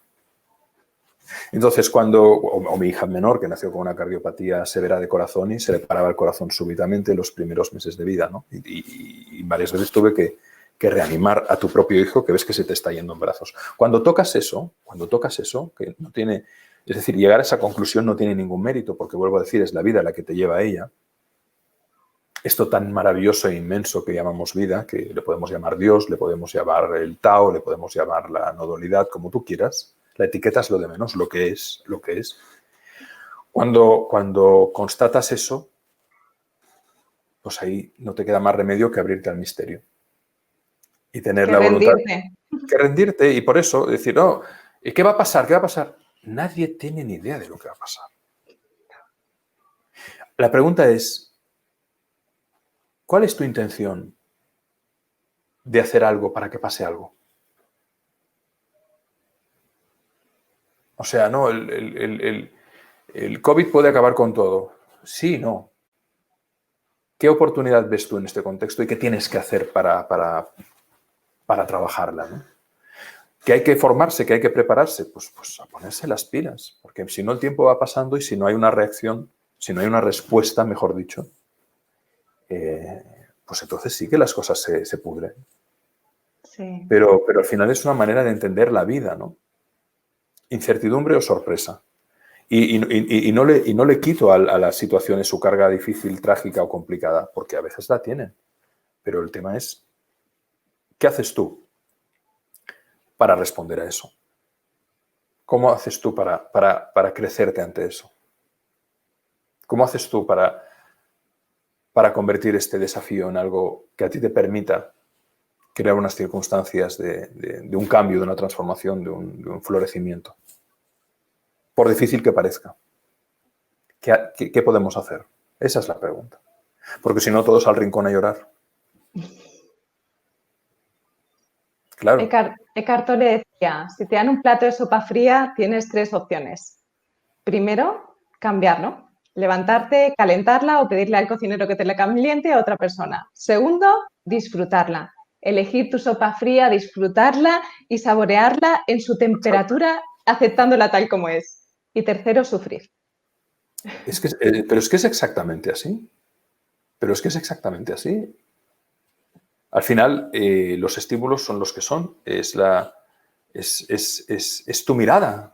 Entonces o mi hija menor, que nació con una cardiopatía severa de corazón y se le paraba el corazón súbitamente en los primeros meses de vida, ¿no? Y varias veces tuve que reanimar a tu propio hijo que ves que se te está yendo en brazos. Cuando tocas eso, que no tiene, es decir, llegar a esa conclusión no tiene ningún mérito, porque vuelvo a decir, es la vida la que te lleva a ella. Esto tan maravilloso e inmenso que llamamos vida, que le podemos llamar Dios, le podemos llamar el Tao, le podemos llamar la no dualidad, como tú quieras. La etiqueta es lo de menos, lo que es, lo que es. Cuando constatas eso, pues ahí no te queda más remedio que abrirte al misterio y tener Que la voluntad rendirte. que rendirte, y por eso decir, no, ¿y qué va a pasar? ¿Qué va a pasar? Nadie tiene ni idea de lo que va a pasar. La pregunta es, ¿cuál es tu intención de hacer algo para que pase algo? O sea, no, el COVID puede acabar con todo. Sí, no. ¿Qué oportunidad ves tú en este contexto y qué tienes que hacer para trabajarla, ¿no? ¿Que hay que formarse, que hay que prepararse? Pues a ponerse las pilas, porque si no el tiempo va pasando y si no hay una reacción, si no hay una respuesta, mejor dicho, pues entonces sí que las cosas se pudren. Sí. Pero al final es una manera de entender la vida, ¿no? Incertidumbre o sorpresa. Y no le quito a las situaciones su carga difícil, trágica o complicada, porque a veces la tienen. Pero el tema es, ¿qué haces tú para responder a eso? ¿Cómo haces tú para crecerte ante eso? ¿Cómo haces tú para convertir este desafío en algo que a ti te permita crear unas circunstancias de un cambio, de una transformación, de un florecimiento? Por difícil que parezca. ¿Qué podemos hacer? Esa es la pregunta. Porque si no, todos al rincón a llorar. Claro. Eckhart Tolle decía, si te dan un plato de sopa fría, tienes tres opciones. Primero, cambiarlo. Levantarte, calentarla o pedirle al cocinero que te la caliente a otra persona. Segundo, disfrutarla. Elegir tu sopa fría, disfrutarla y saborearla en su temperatura, aceptándola tal como es. Y tercero, sufrir. Pero es que es exactamente así. Pero es que es exactamente así. Al final, los estímulos son los que son. Es tu mirada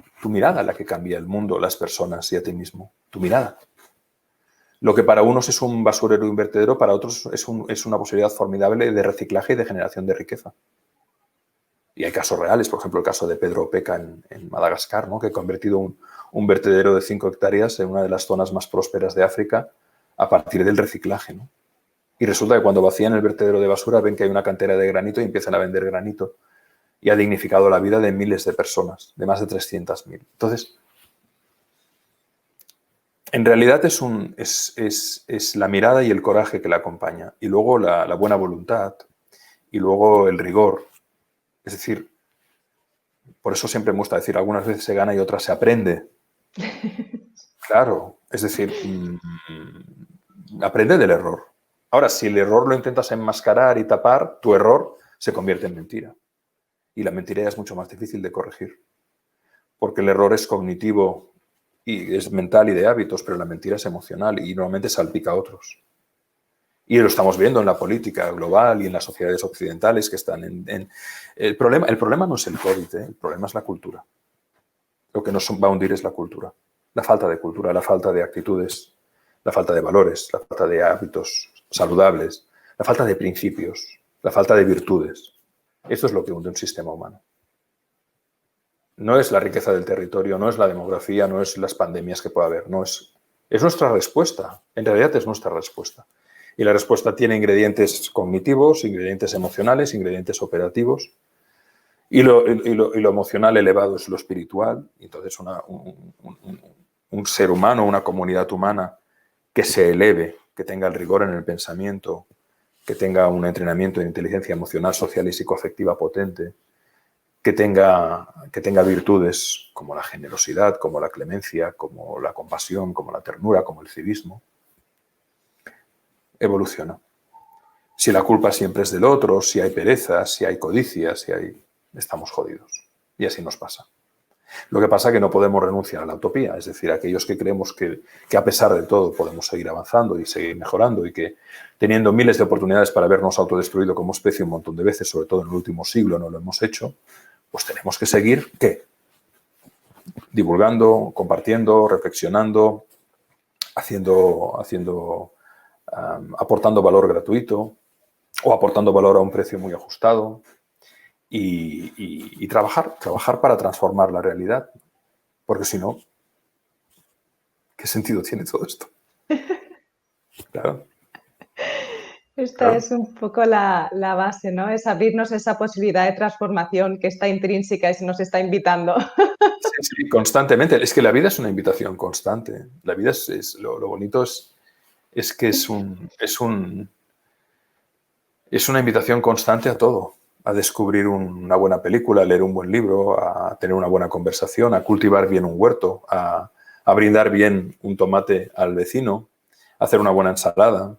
la que cambia el mundo, las personas y a ti mismo. Tu mirada. Lo que para unos es un basurero y un vertedero, para otros es una posibilidad formidable de reciclaje y de generación de riqueza. Y hay casos reales, por ejemplo, el caso de Pedro Opeca en Madagascar, ¿no? Que ha convertido un vertedero de 5 hectáreas en una de las zonas más prósperas de África a partir del reciclaje, ¿no? Y resulta que cuando vacían el vertedero de basura ven que hay una cantera de granito y empiezan a vender granito. Y ha dignificado la vida de miles de personas, de más de 300.000. Entonces, en realidad es la mirada y el coraje que la acompaña. Y luego la buena voluntad. Y luego el rigor. Es decir, por eso siempre me gusta decir, algunas veces se gana y otras se aprende. Claro, es decir, aprende del error. Ahora, si el error lo intentas enmascarar y tapar, tu error se convierte en mentira. Y la mentira ya es mucho más difícil de corregir. Porque el error es cognitivo y es mental y de hábitos, pero la mentira es emocional y normalmente salpica a otros. Y lo estamos viendo en la política global y en las sociedades occidentales que están El problema no es el COVID, el problema es la cultura. Lo que nos va a hundir es la cultura. La falta de cultura, la falta de actitudes, la falta de valores, la falta de hábitos saludables, la falta de principios, la falta de virtudes. Esto es lo que hunde un sistema humano. No es la riqueza del territorio, no es la demografía, no es las pandemias que pueda haber, no es nuestra respuesta. En realidad es nuestra respuesta. Y la respuesta tiene ingredientes cognitivos, ingredientes emocionales, ingredientes operativos. Y lo emocional elevado es lo espiritual. Entonces, un ser humano, una comunidad humana que se eleve, que tenga el rigor en el pensamiento, que tenga un entrenamiento de inteligencia emocional, social y psicoafectiva potente, que tenga virtudes como la generosidad, como la clemencia, como la compasión, como la ternura, como el civismo, evoluciona. Si la culpa siempre es del otro, si hay pereza, si hay codicia, estamos jodidos. Y así nos pasa. Lo que pasa es que no podemos renunciar a la utopía, es decir, aquellos que creemos que a pesar de todo podemos seguir avanzando y seguir mejorando y que teniendo miles de oportunidades para habernos autodestruido como especie un montón de veces, sobre todo en el último siglo no lo hemos hecho, pues tenemos que seguir, ¿qué? Divulgando, compartiendo, reflexionando, aportando valor gratuito o aportando valor a un precio muy ajustado y trabajar para transformar la realidad, porque si no, ¿Qué sentido tiene todo esto? Claro. Esta es un poco la base, ¿no? Es abrirnos esa posibilidad de transformación que está intrínseca y se nos está invitando. Sí, sí, constantemente. Es que la vida es una invitación constante. La vida lo bonito es que es una invitación constante a todo, a descubrir una buena película, a leer un buen libro, a tener una buena conversación, a cultivar bien un huerto, a brindar bien un tomate al vecino, a hacer una buena ensalada,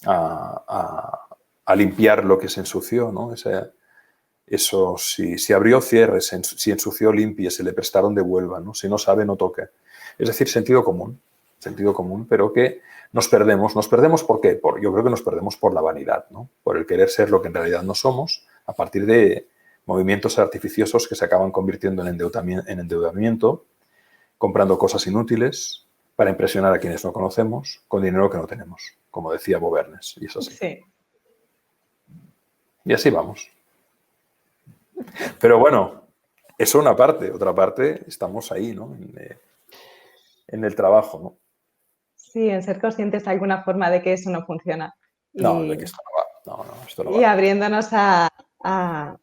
a limpiar lo que se ensució, ¿no? Eso, si abrió, cierre, si ensució, limpie, se le prestaron, devuelva, ¿no? Si no sabe, no toque. Es decir, sentido común, pero que nos perdemos. ¿Nos perdemos por qué? Yo creo que nos perdemos por la vanidad, ¿no? Por el querer ser lo que en realidad no somos, a partir de movimientos artificiosos que se acaban convirtiendo en endeudamiento, comprando cosas inútiles para impresionar a quienes no conocemos con dinero que no tenemos, como decía Bo Bernes, y es así. Sí. Y así vamos. Pero bueno, eso una parte. Otra parte, estamos ahí, ¿no? En el trabajo, ¿no? Sí, en ser conscientes de alguna forma de que eso no funciona. No, de que esto no va. No, esto no va. Y abriéndonos a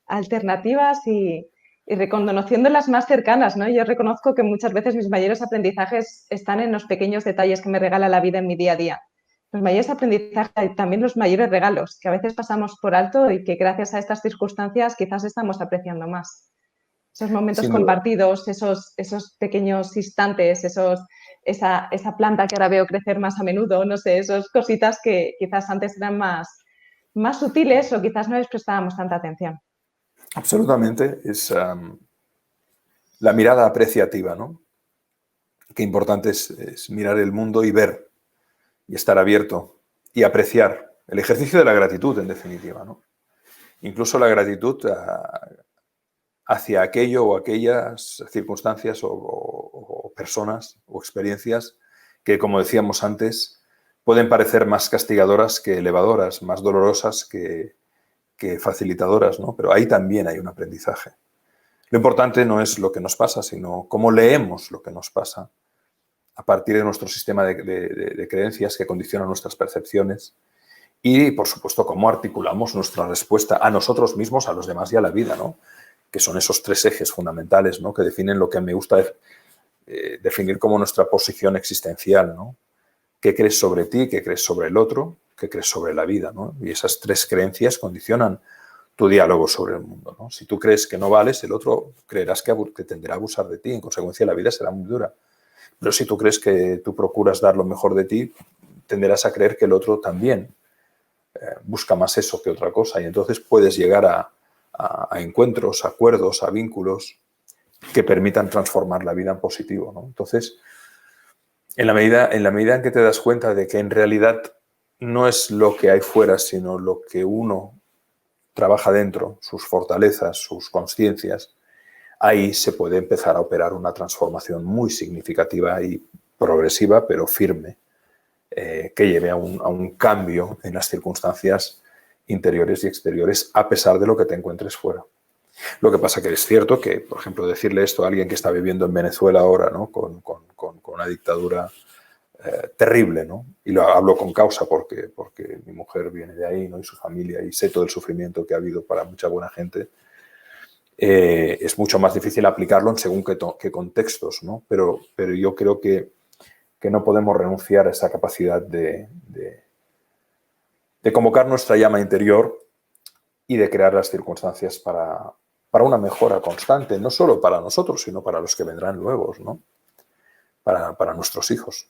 alternativas y reconociendo las más cercanas, ¿no? Yo reconozco que muchas veces mis mayores aprendizajes están en los pequeños detalles que me regala la vida en mi día a día. Los mayores aprendizajes y también los mayores regalos que a veces pasamos por alto y que gracias a estas circunstancias quizás estamos apreciando más. Esos momentos compartidos, esos pequeños instantes, esa planta que ahora veo crecer más a menudo, no sé, esas cositas que quizás antes eran más sutiles o quizás no les prestábamos tanta atención. Absolutamente. Es la mirada apreciativa, ¿no? Qué importante es mirar el mundo y ver y estar abierto y apreciar. El ejercicio de la gratitud, en definitiva, ¿no? Incluso la gratitud hacia aquello o aquellas circunstancias o personas o experiencias que, como decíamos antes, pueden parecer más castigadoras que elevadoras, más dolorosas que facilitadoras, ¿no? Pero ahí también hay un aprendizaje. Lo importante no es lo que nos pasa, sino cómo leemos lo que nos pasa a partir de nuestro sistema de creencias que condicionan nuestras percepciones y, por supuesto, cómo articulamos nuestra respuesta a nosotros mismos, a los demás y a la vida, ¿no? Que son esos tres ejes fundamentales, ¿no? Que definen lo que me gusta definir como nuestra posición existencial, ¿no? ¿Qué crees sobre ti? ¿Qué crees sobre el otro? ¿Qué crees sobre la vida? ¿No? Y esas tres creencias condicionan tu diálogo sobre el mundo, ¿no? Si tú crees que no vales, el otro creerás que tenderá a abusar de ti. En consecuencia, la vida será muy dura. Pero si tú crees que tú procuras dar lo mejor de ti, tenderás a creer que el otro también busca más eso que otra cosa. Y entonces puedes llegar a encuentros, a acuerdos, a vínculos que permitan transformar la vida en positivo, ¿no? Entonces, en la medida en que te das cuenta de que en realidad no es lo que hay fuera, sino lo que uno trabaja dentro, sus fortalezas, sus conciencias, ahí se puede empezar a operar una transformación muy significativa y progresiva, pero firme, que lleve a un cambio en las circunstancias interiores y exteriores, a pesar de lo que te encuentres fuera. Lo que pasa que es cierto que, por ejemplo, decirle esto a alguien que está viviendo en Venezuela ahora, ¿no? con una dictadura terrible, ¿no? Y lo hablo con causa porque mi mujer viene de ahí, ¿no? Y su familia, y sé todo el sufrimiento que ha habido para mucha buena gente. Es mucho más difícil aplicarlo en según qué contextos, ¿no? Pero yo creo que no podemos renunciar a esa capacidad de convocar nuestra llama interior y de crear las circunstancias para una mejora constante, no solo para nosotros, sino para los que vendrán luego, ¿no? Para nuestros hijos.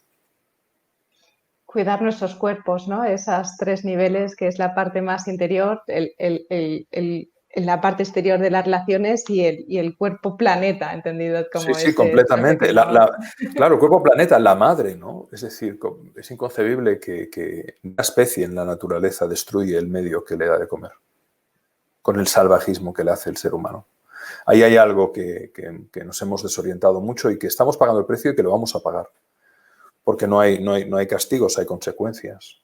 Cuidar nuestros cuerpos, ¿no? Esas tres niveles, que es la parte más interior, la parte exterior de las relaciones y el cuerpo planeta, entendido como sí, completamente. Claro, el cuerpo planeta, la madre, ¿no? Es decir, es inconcebible que una especie en la naturaleza destruye el medio que le da de comer, con el salvajismo que le hace el ser humano. Ahí hay algo que nos hemos desorientado mucho y que estamos pagando el precio y que lo vamos a pagar. Porque no hay castigos, hay consecuencias.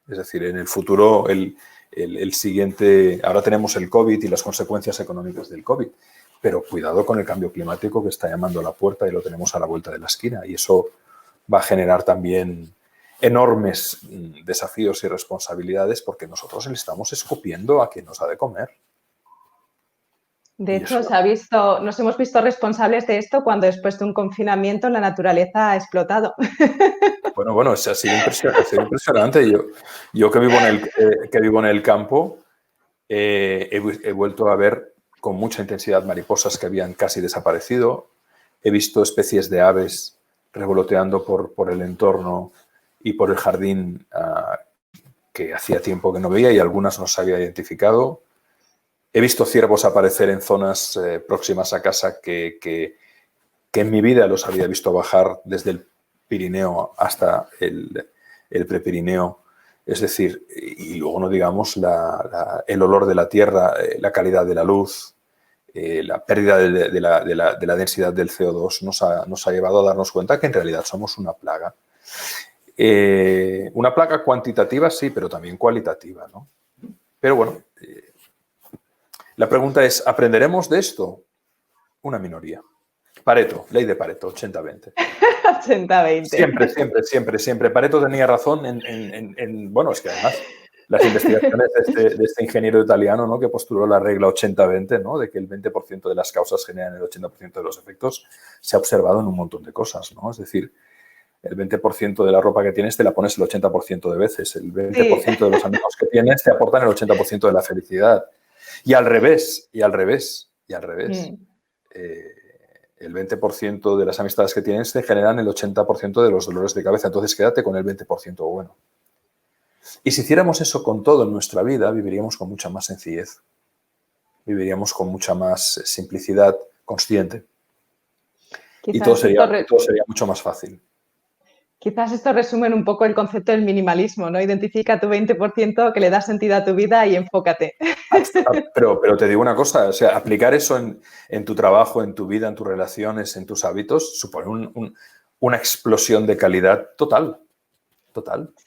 Es decir, en el futuro, el siguiente... Ahora tenemos el COVID y las consecuencias económicas del COVID, pero cuidado con el cambio climático que está llamando a la puerta y lo tenemos a la vuelta de la esquina. Y eso va a generar también enormes desafíos y responsabilidades porque nosotros le estamos escupiendo a quien nos ha de comer. De hecho, nos hemos visto responsables de esto cuando después de un confinamiento la naturaleza ha explotado. Bueno, ha sido impresionante. Yo que vivo en el campo, he vuelto a ver con mucha intensidad mariposas que habían casi desaparecido. He visto especies de aves revoloteando por el entorno y por el jardín que hacía tiempo que no veía y algunas no se había identificado. He visto ciervos aparecer en zonas próximas a casa que en mi vida los había visto bajar desde el Pirineo hasta el Prepirineo. Es decir, y luego no digamos el olor de la tierra, la calidad de la luz, la pérdida de la densidad del CO2 nos ha llevado a darnos cuenta que en realidad somos una plaga. Una plaga cuantitativa, sí, pero también cualitativa, ¿no? Pero bueno, la pregunta es, ¿aprenderemos de esto? Una minoría. Pareto, ley de Pareto, 80-20. 80-20. Siempre. Pareto tenía razón bueno, es que además las investigaciones de este ingeniero italiano, ¿no?, que postuló la regla 80-20, ¿no?, de que el 20% de las causas generan el 80% de los efectos, se ha observado en un montón de cosas, ¿no? Es decir, el 20% de la ropa que tienes te la pones el 80% de veces, el 20% de los amigos que tienes te aportan el 80% de la felicidad. Y al revés. El 20% de las amistades que tienes te generan el 80% de los dolores de cabeza. Entonces, quédate con el 20% bueno. Y si hiciéramos eso con todo en nuestra vida, viviríamos con mucha más sencillez. Viviríamos con mucha más simplicidad consciente. Y todo sería mucho más fácil. Quizás esto resume un poco el concepto del minimalismo, ¿no? Identifica tu 20% que le da sentido a tu vida y enfócate. Pero te digo una cosa, o sea, aplicar eso en tu trabajo, en tu vida, en tus relaciones, en tus hábitos, supone una explosión de calidad total.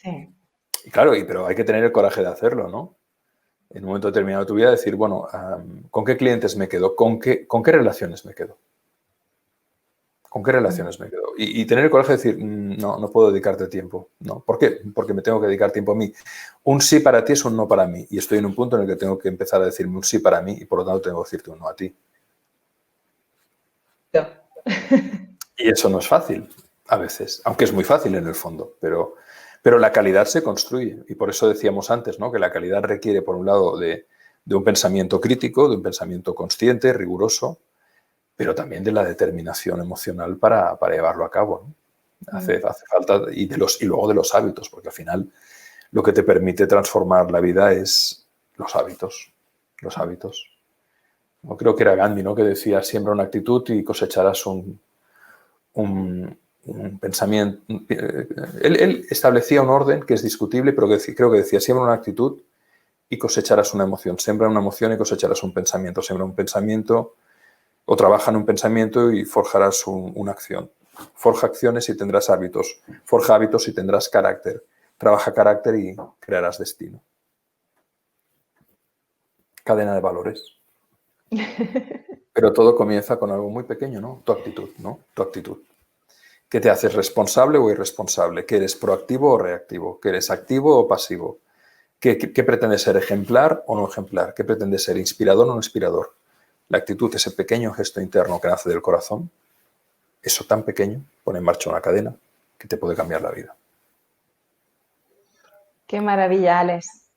Sí. Y claro, pero hay que tener el coraje de hacerlo, ¿no? En un momento determinado de tu vida decir, bueno, ¿con qué clientes me quedo? ¿Con qué relaciones me quedo? ¿Con qué relaciones me quedo? Y tener el coraje de decir, no puedo dedicarte tiempo. ¿No? ¿Por qué? Porque me tengo que dedicar tiempo a mí. Un sí para ti es un no para mí. Y estoy en un punto en el que tengo que empezar a decirme un sí para mí y por lo tanto tengo que decirte un no a ti. Y eso no es fácil, a veces. Aunque es muy fácil en el fondo. Pero la calidad se construye. Y por eso decíamos antes, ¿no?, que la calidad requiere, por un lado, de un pensamiento crítico, de un pensamiento consciente, riguroso, pero también de la determinación emocional para llevarlo a cabo, ¿no? Hace falta, y luego de los hábitos, porque al final lo que te permite transformar la vida es los hábitos. No, creo que era Gandhi, ¿no?, que decía, siembra una actitud y cosecharás un pensamiento. Él establecía un orden que es discutible, pero creo que decía, siembra una actitud y cosecharás una emoción. Siembra una emoción y cosecharás un pensamiento. Siembra un pensamiento o trabaja en un pensamiento y forjarás una acción. Forja acciones y tendrás hábitos. Forja hábitos y tendrás carácter. Trabaja carácter y crearás destino. Cadena de valores. Pero todo comienza con algo muy pequeño, ¿no? Tu actitud, ¿no? Tu actitud. ¿Qué te haces responsable o irresponsable? ¿Que eres proactivo o reactivo? ¿Que eres activo o pasivo? ¿Qué pretendes ser, ejemplar o no ejemplar? ¿Qué pretendes ser, inspirador o no inspirador? La actitud, ese pequeño gesto interno que nace del corazón, eso tan pequeño, pone en marcha una cadena que te puede cambiar la vida. Qué maravilla, Alex.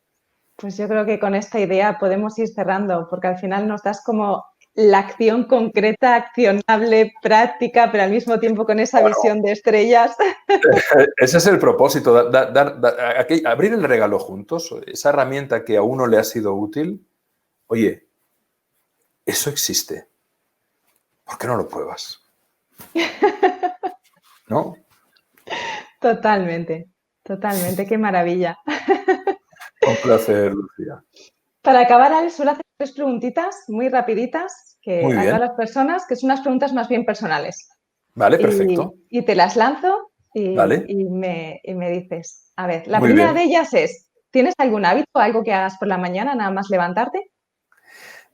Pues yo creo que con esta idea podemos ir cerrando, porque al final nos das como la acción concreta, accionable, práctica, pero al mismo tiempo con esa visión de estrellas. Ese es el propósito, abrir el regalo juntos, esa herramienta que a uno le ha sido útil. Oye, eso existe. ¿Por qué no lo pruebas? ¿No? Totalmente, qué maravilla. Un placer, Lucía. Para acabar, Alex, suelo hacer 3 preguntitas muy rapiditas Muy a bien. todas las personas, que son unas preguntas más bien personales. Vale, perfecto. Y te las lanzo Vale. y me dices. A ver, la Muy primera bien. de ellas es, ¿tienes algún hábito, algo que hagas por la mañana, nada más levantarte?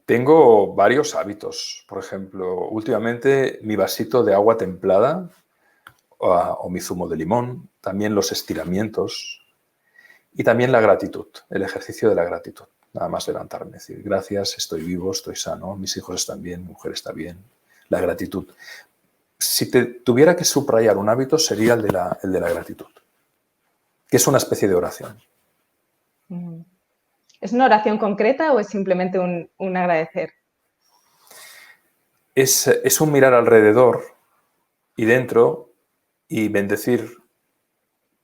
Tengo varios hábitos. Por ejemplo, últimamente mi vasito de agua templada o mi zumo de limón, también los estiramientos y también la gratitud, el ejercicio de la gratitud. Nada más levantarme, decir gracias, estoy vivo, estoy sano, mis hijos están bien, mi mujer está bien. La gratitud. Si tuviera que subrayar un hábito sería el de la gratitud, que es una especie de oración. ¿Es una oración concreta o es simplemente un agradecer? Es un mirar alrededor y dentro y bendecir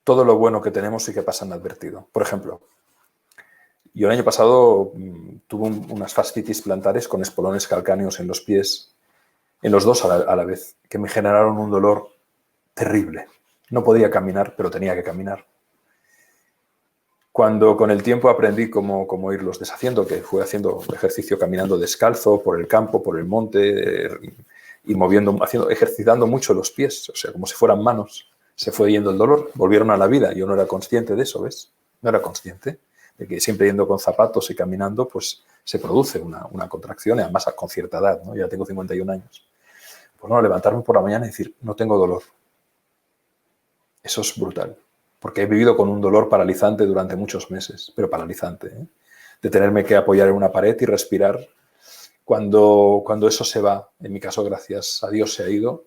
todo lo bueno que tenemos y que pasa inadvertido. Por ejemplo, yo el año pasado tuve unas fascitis plantares con espolones calcáneos en los pies, en los dos a la vez, que me generaron un dolor terrible. No podía caminar, pero tenía que caminar. Cuando con el tiempo aprendí cómo irlos deshaciendo, que fue haciendo ejercicio caminando descalzo por el campo, por el monte y ejercitando mucho los pies, o sea, como si fueran manos, se fue yendo el dolor, volvieron a la vida. Yo no era consciente de eso, ¿ves? No era consciente de que siempre yendo con zapatos y caminando, pues se produce una contracción, y además con cierta edad, ¿no? Ya tengo 51 años. Pues no, levantarme por la mañana y decir, no tengo dolor. Eso es brutal. Porque he vivido con un dolor paralizante durante muchos meses, pero paralizante, ¿eh? De tenerme que apoyar en una pared y respirar. Cuando eso se va, en mi caso, gracias a Dios se ha ido,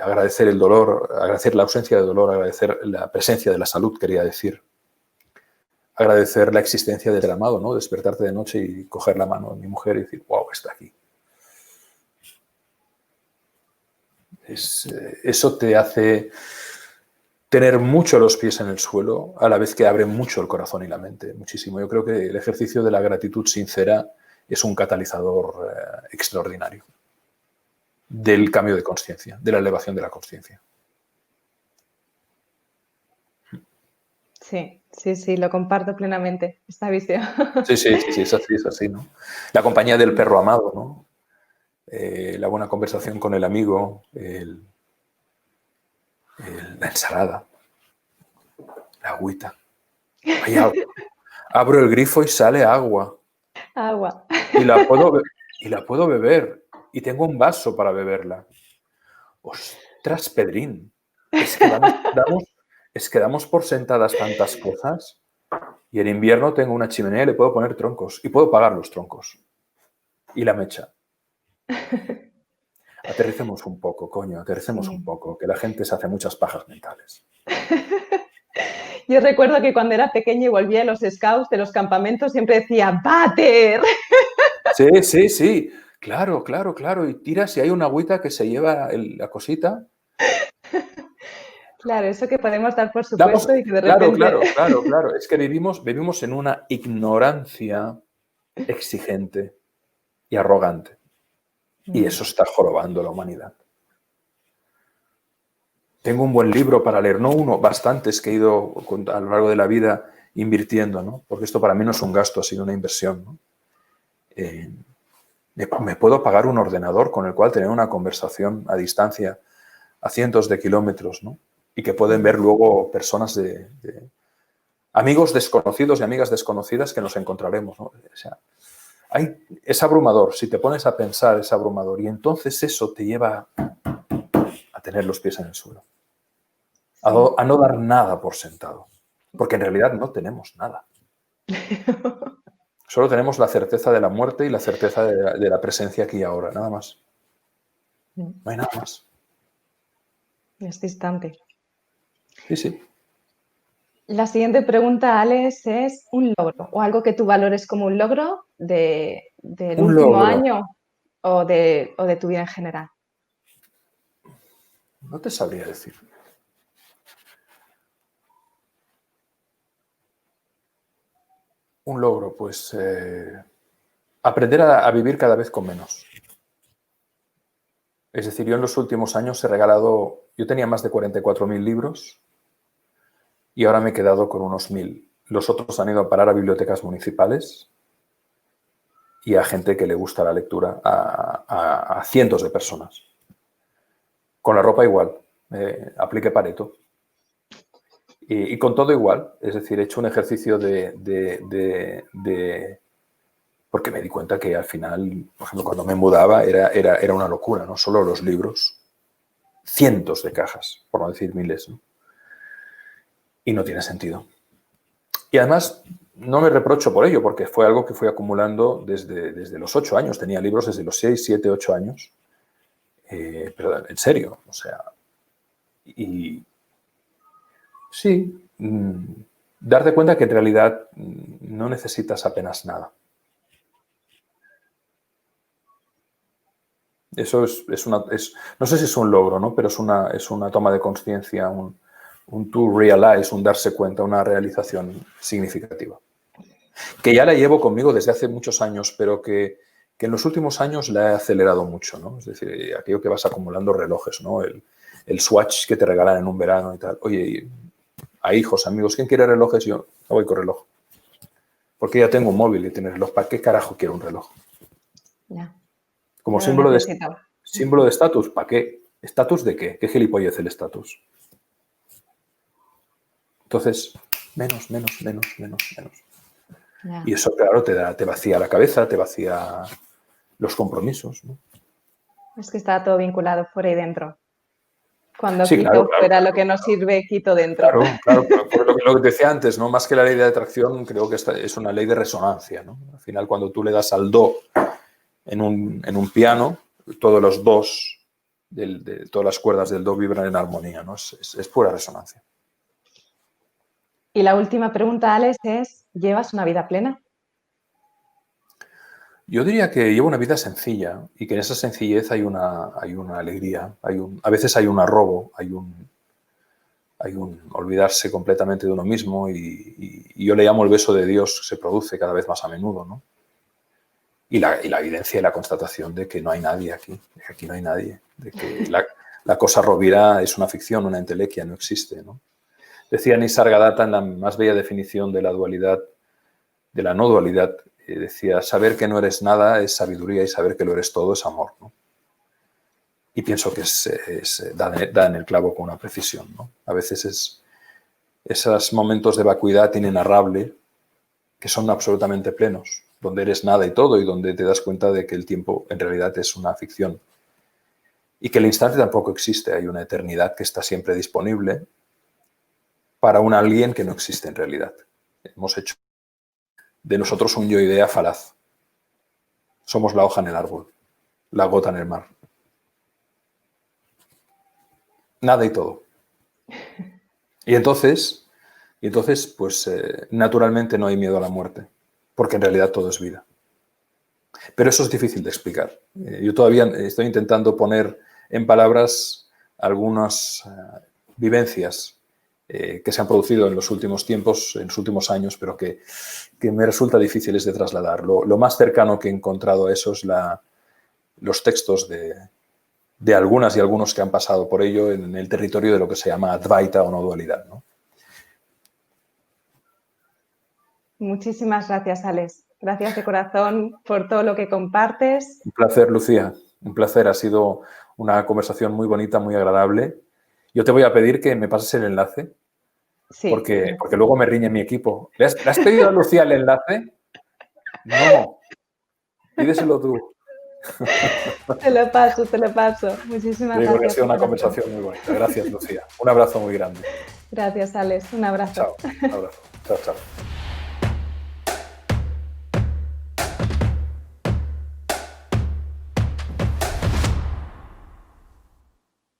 agradecer el dolor, agradecer la ausencia de dolor, agradecer la presencia de la salud, quería decir. Agradecer la existencia del amado, ¿no? Despertarte de noche y coger la mano de mi mujer y decir, wow, está aquí. Eso te hace tener mucho los pies en el suelo, a la vez que abre mucho el corazón y la mente, muchísimo. Yo creo que el ejercicio de la gratitud sincera es un catalizador extraordinario del cambio de conciencia, de la elevación de la conciencia. Sí, lo comparto plenamente, esta visión. Sí, es así, ¿no? La compañía del perro amado, ¿no? La buena conversación con el amigo, la ensalada, la agüita. Hay agua. Abro el grifo y sale agua. Agua. Y la puedo beber. Y tengo un vaso para beberla. ¡Ostras, Pedrín! Es que damos por sentadas tantas cosas. Y en invierno tengo una chimenea y le puedo poner troncos. Y puedo pagar los troncos. Y la mecha. Aterricemos un poco, coño, aterricemos un poco, que la gente se hace muchas pajas mentales. Yo recuerdo que cuando era pequeña y volvía de los scouts, de los campamentos, siempre decía ¡váter! Sí. Claro. Y tiras y hay una agüita que se lleva la cosita. Claro, eso que podemos dar por supuesto y que de repente... Claro. Es que vivimos en una ignorancia exigente y arrogante. Y eso está jorobando a la humanidad. Tengo un buen libro para leer, no uno, bastantes que he ido a lo largo de la vida invirtiendo, ¿no? Porque esto para mí no es un gasto, ha sido una inversión, ¿no? Me puedo pagar un ordenador con el cual tener una conversación a distancia, a cientos de kilómetros, ¿no? Y que pueden ver luego personas amigos desconocidos y amigas desconocidas que nos encontraremos, ¿no? O sea, es abrumador, si te pones a pensar es abrumador y entonces eso te lleva a tener los pies en el suelo, a no dar nada por sentado, porque en realidad no tenemos nada. Solo tenemos la certeza de la muerte y la certeza de la presencia aquí y ahora, nada más. No hay nada más. Este instante. Sí. La siguiente pregunta, Alex, es un logro o algo que tú valores como un logro del último año o de tu vida en general. No te sabría decir. Un logro, pues aprender a vivir cada vez con menos. Es decir, yo en los últimos años he regalado, yo tenía más de 44.000 libros y ahora me he quedado con unos 1.000. Los otros han ido a parar a bibliotecas municipales y a gente que le gusta la lectura, a cientos de personas. Con la ropa igual, apliqué Pareto. Y con todo igual, es decir, he hecho un ejercicio porque me di cuenta que al final, por ejemplo, cuando me mudaba era una locura, ¿no? Solo los libros. cientos de cajas, por no decir miles, ¿no? Y no tiene sentido. Y además, no me reprocho por ello, porque fue algo que fui acumulando desde los 8 años. Tenía libros desde los 6, 7, 8 años. Pero en serio, o sea... Y sí, darte cuenta que en realidad no necesitas apenas nada. Eso no sé si es un logro, ¿no? Pero es una toma de conciencia, un to realize, un darse cuenta, una realización significativa. Que ya la llevo conmigo desde hace muchos años, pero que en los últimos años la he acelerado mucho, ¿no? Es decir, aquello que vas acumulando relojes, ¿no? El Swatch que te regalan en un verano y tal. Oye, a hijos, amigos, ¿quién quiere relojes? Yo no voy con reloj. Porque ya tengo un móvil y tiene reloj. ¿Para qué carajo quiero un reloj? Ya. Como símbolo de estatus, ¿para qué? ¿Estatus de qué? ¿Qué gilipollez el estatus? Entonces, menos. Ya. Y eso, claro, te vacía la cabeza, te vacía los compromisos, ¿no? Es que está todo vinculado fuera y dentro. Cuando Sí, quito claro, fuera lo que no sirve, quito dentro. Claro, por lo que decía antes, ¿no? Más que la ley de atracción, creo que es una ley de resonancia, ¿no? Al final, cuando tú le das al do en un piano, todos los dos, todas las cuerdas del do vibran en armonía, ¿no? Es pura resonancia. Y la última pregunta, Alex, es, ¿llevas una vida plena? Yo diría que llevo una vida sencilla y que en esa sencillez hay una alegría, a veces hay un arrobo, hay un olvidarse completamente de uno mismo y yo le llamo el beso de Dios, se produce cada vez más a menudo, ¿no? Y la evidencia y la constatación de que no hay nadie aquí, de que aquí no hay nadie, de que la cosa rovira es una ficción, una entelequia, no existe, ¿no? Decía Nisargadatta en la más bella definición de la dualidad, de la no dualidad, decía, saber que no eres nada es sabiduría y saber que lo eres todo es amor, ¿no? Y pienso que da en el clavo con una precisión, ¿no? A veces esos momentos de vacuidad inenarrable que son absolutamente plenos, donde eres nada y todo y donde te das cuenta de que el tiempo en realidad es una ficción y que el instante tampoco existe, hay una eternidad que está siempre disponible para un alguien que no existe en realidad. Hemos hecho de nosotros un yo-idea falaz. Somos la hoja en el árbol, la gota en el mar. Nada y todo. Y entonces pues naturalmente no hay miedo a la muerte, porque en realidad todo es vida. Pero eso es difícil de explicar. Yo todavía estoy intentando poner en palabras algunas vivencias que se han producido en los últimos tiempos, en los últimos años, pero que me resulta difíciles de trasladar. Lo más cercano que he encontrado a eso es los textos de algunas y algunos que han pasado por ello en el territorio de lo que se llama Advaita o no dualidad, ¿no? Muchísimas gracias, Alex. Gracias de corazón por todo lo que compartes. Un placer, Lucía. Un placer. Ha sido una conversación muy bonita, muy agradable. Yo te voy a pedir que me pases el enlace, Sí. porque luego me riñe mi equipo. ¿Le has pedido a Lucía el enlace? No. Pídeselo tú. Te lo paso. Muchísimas gracias. Ha sido una conversación muy bonita. Gracias, Lucía. Un abrazo muy grande. Gracias, Alex. Un abrazo. Chao. Un abrazo. Chao.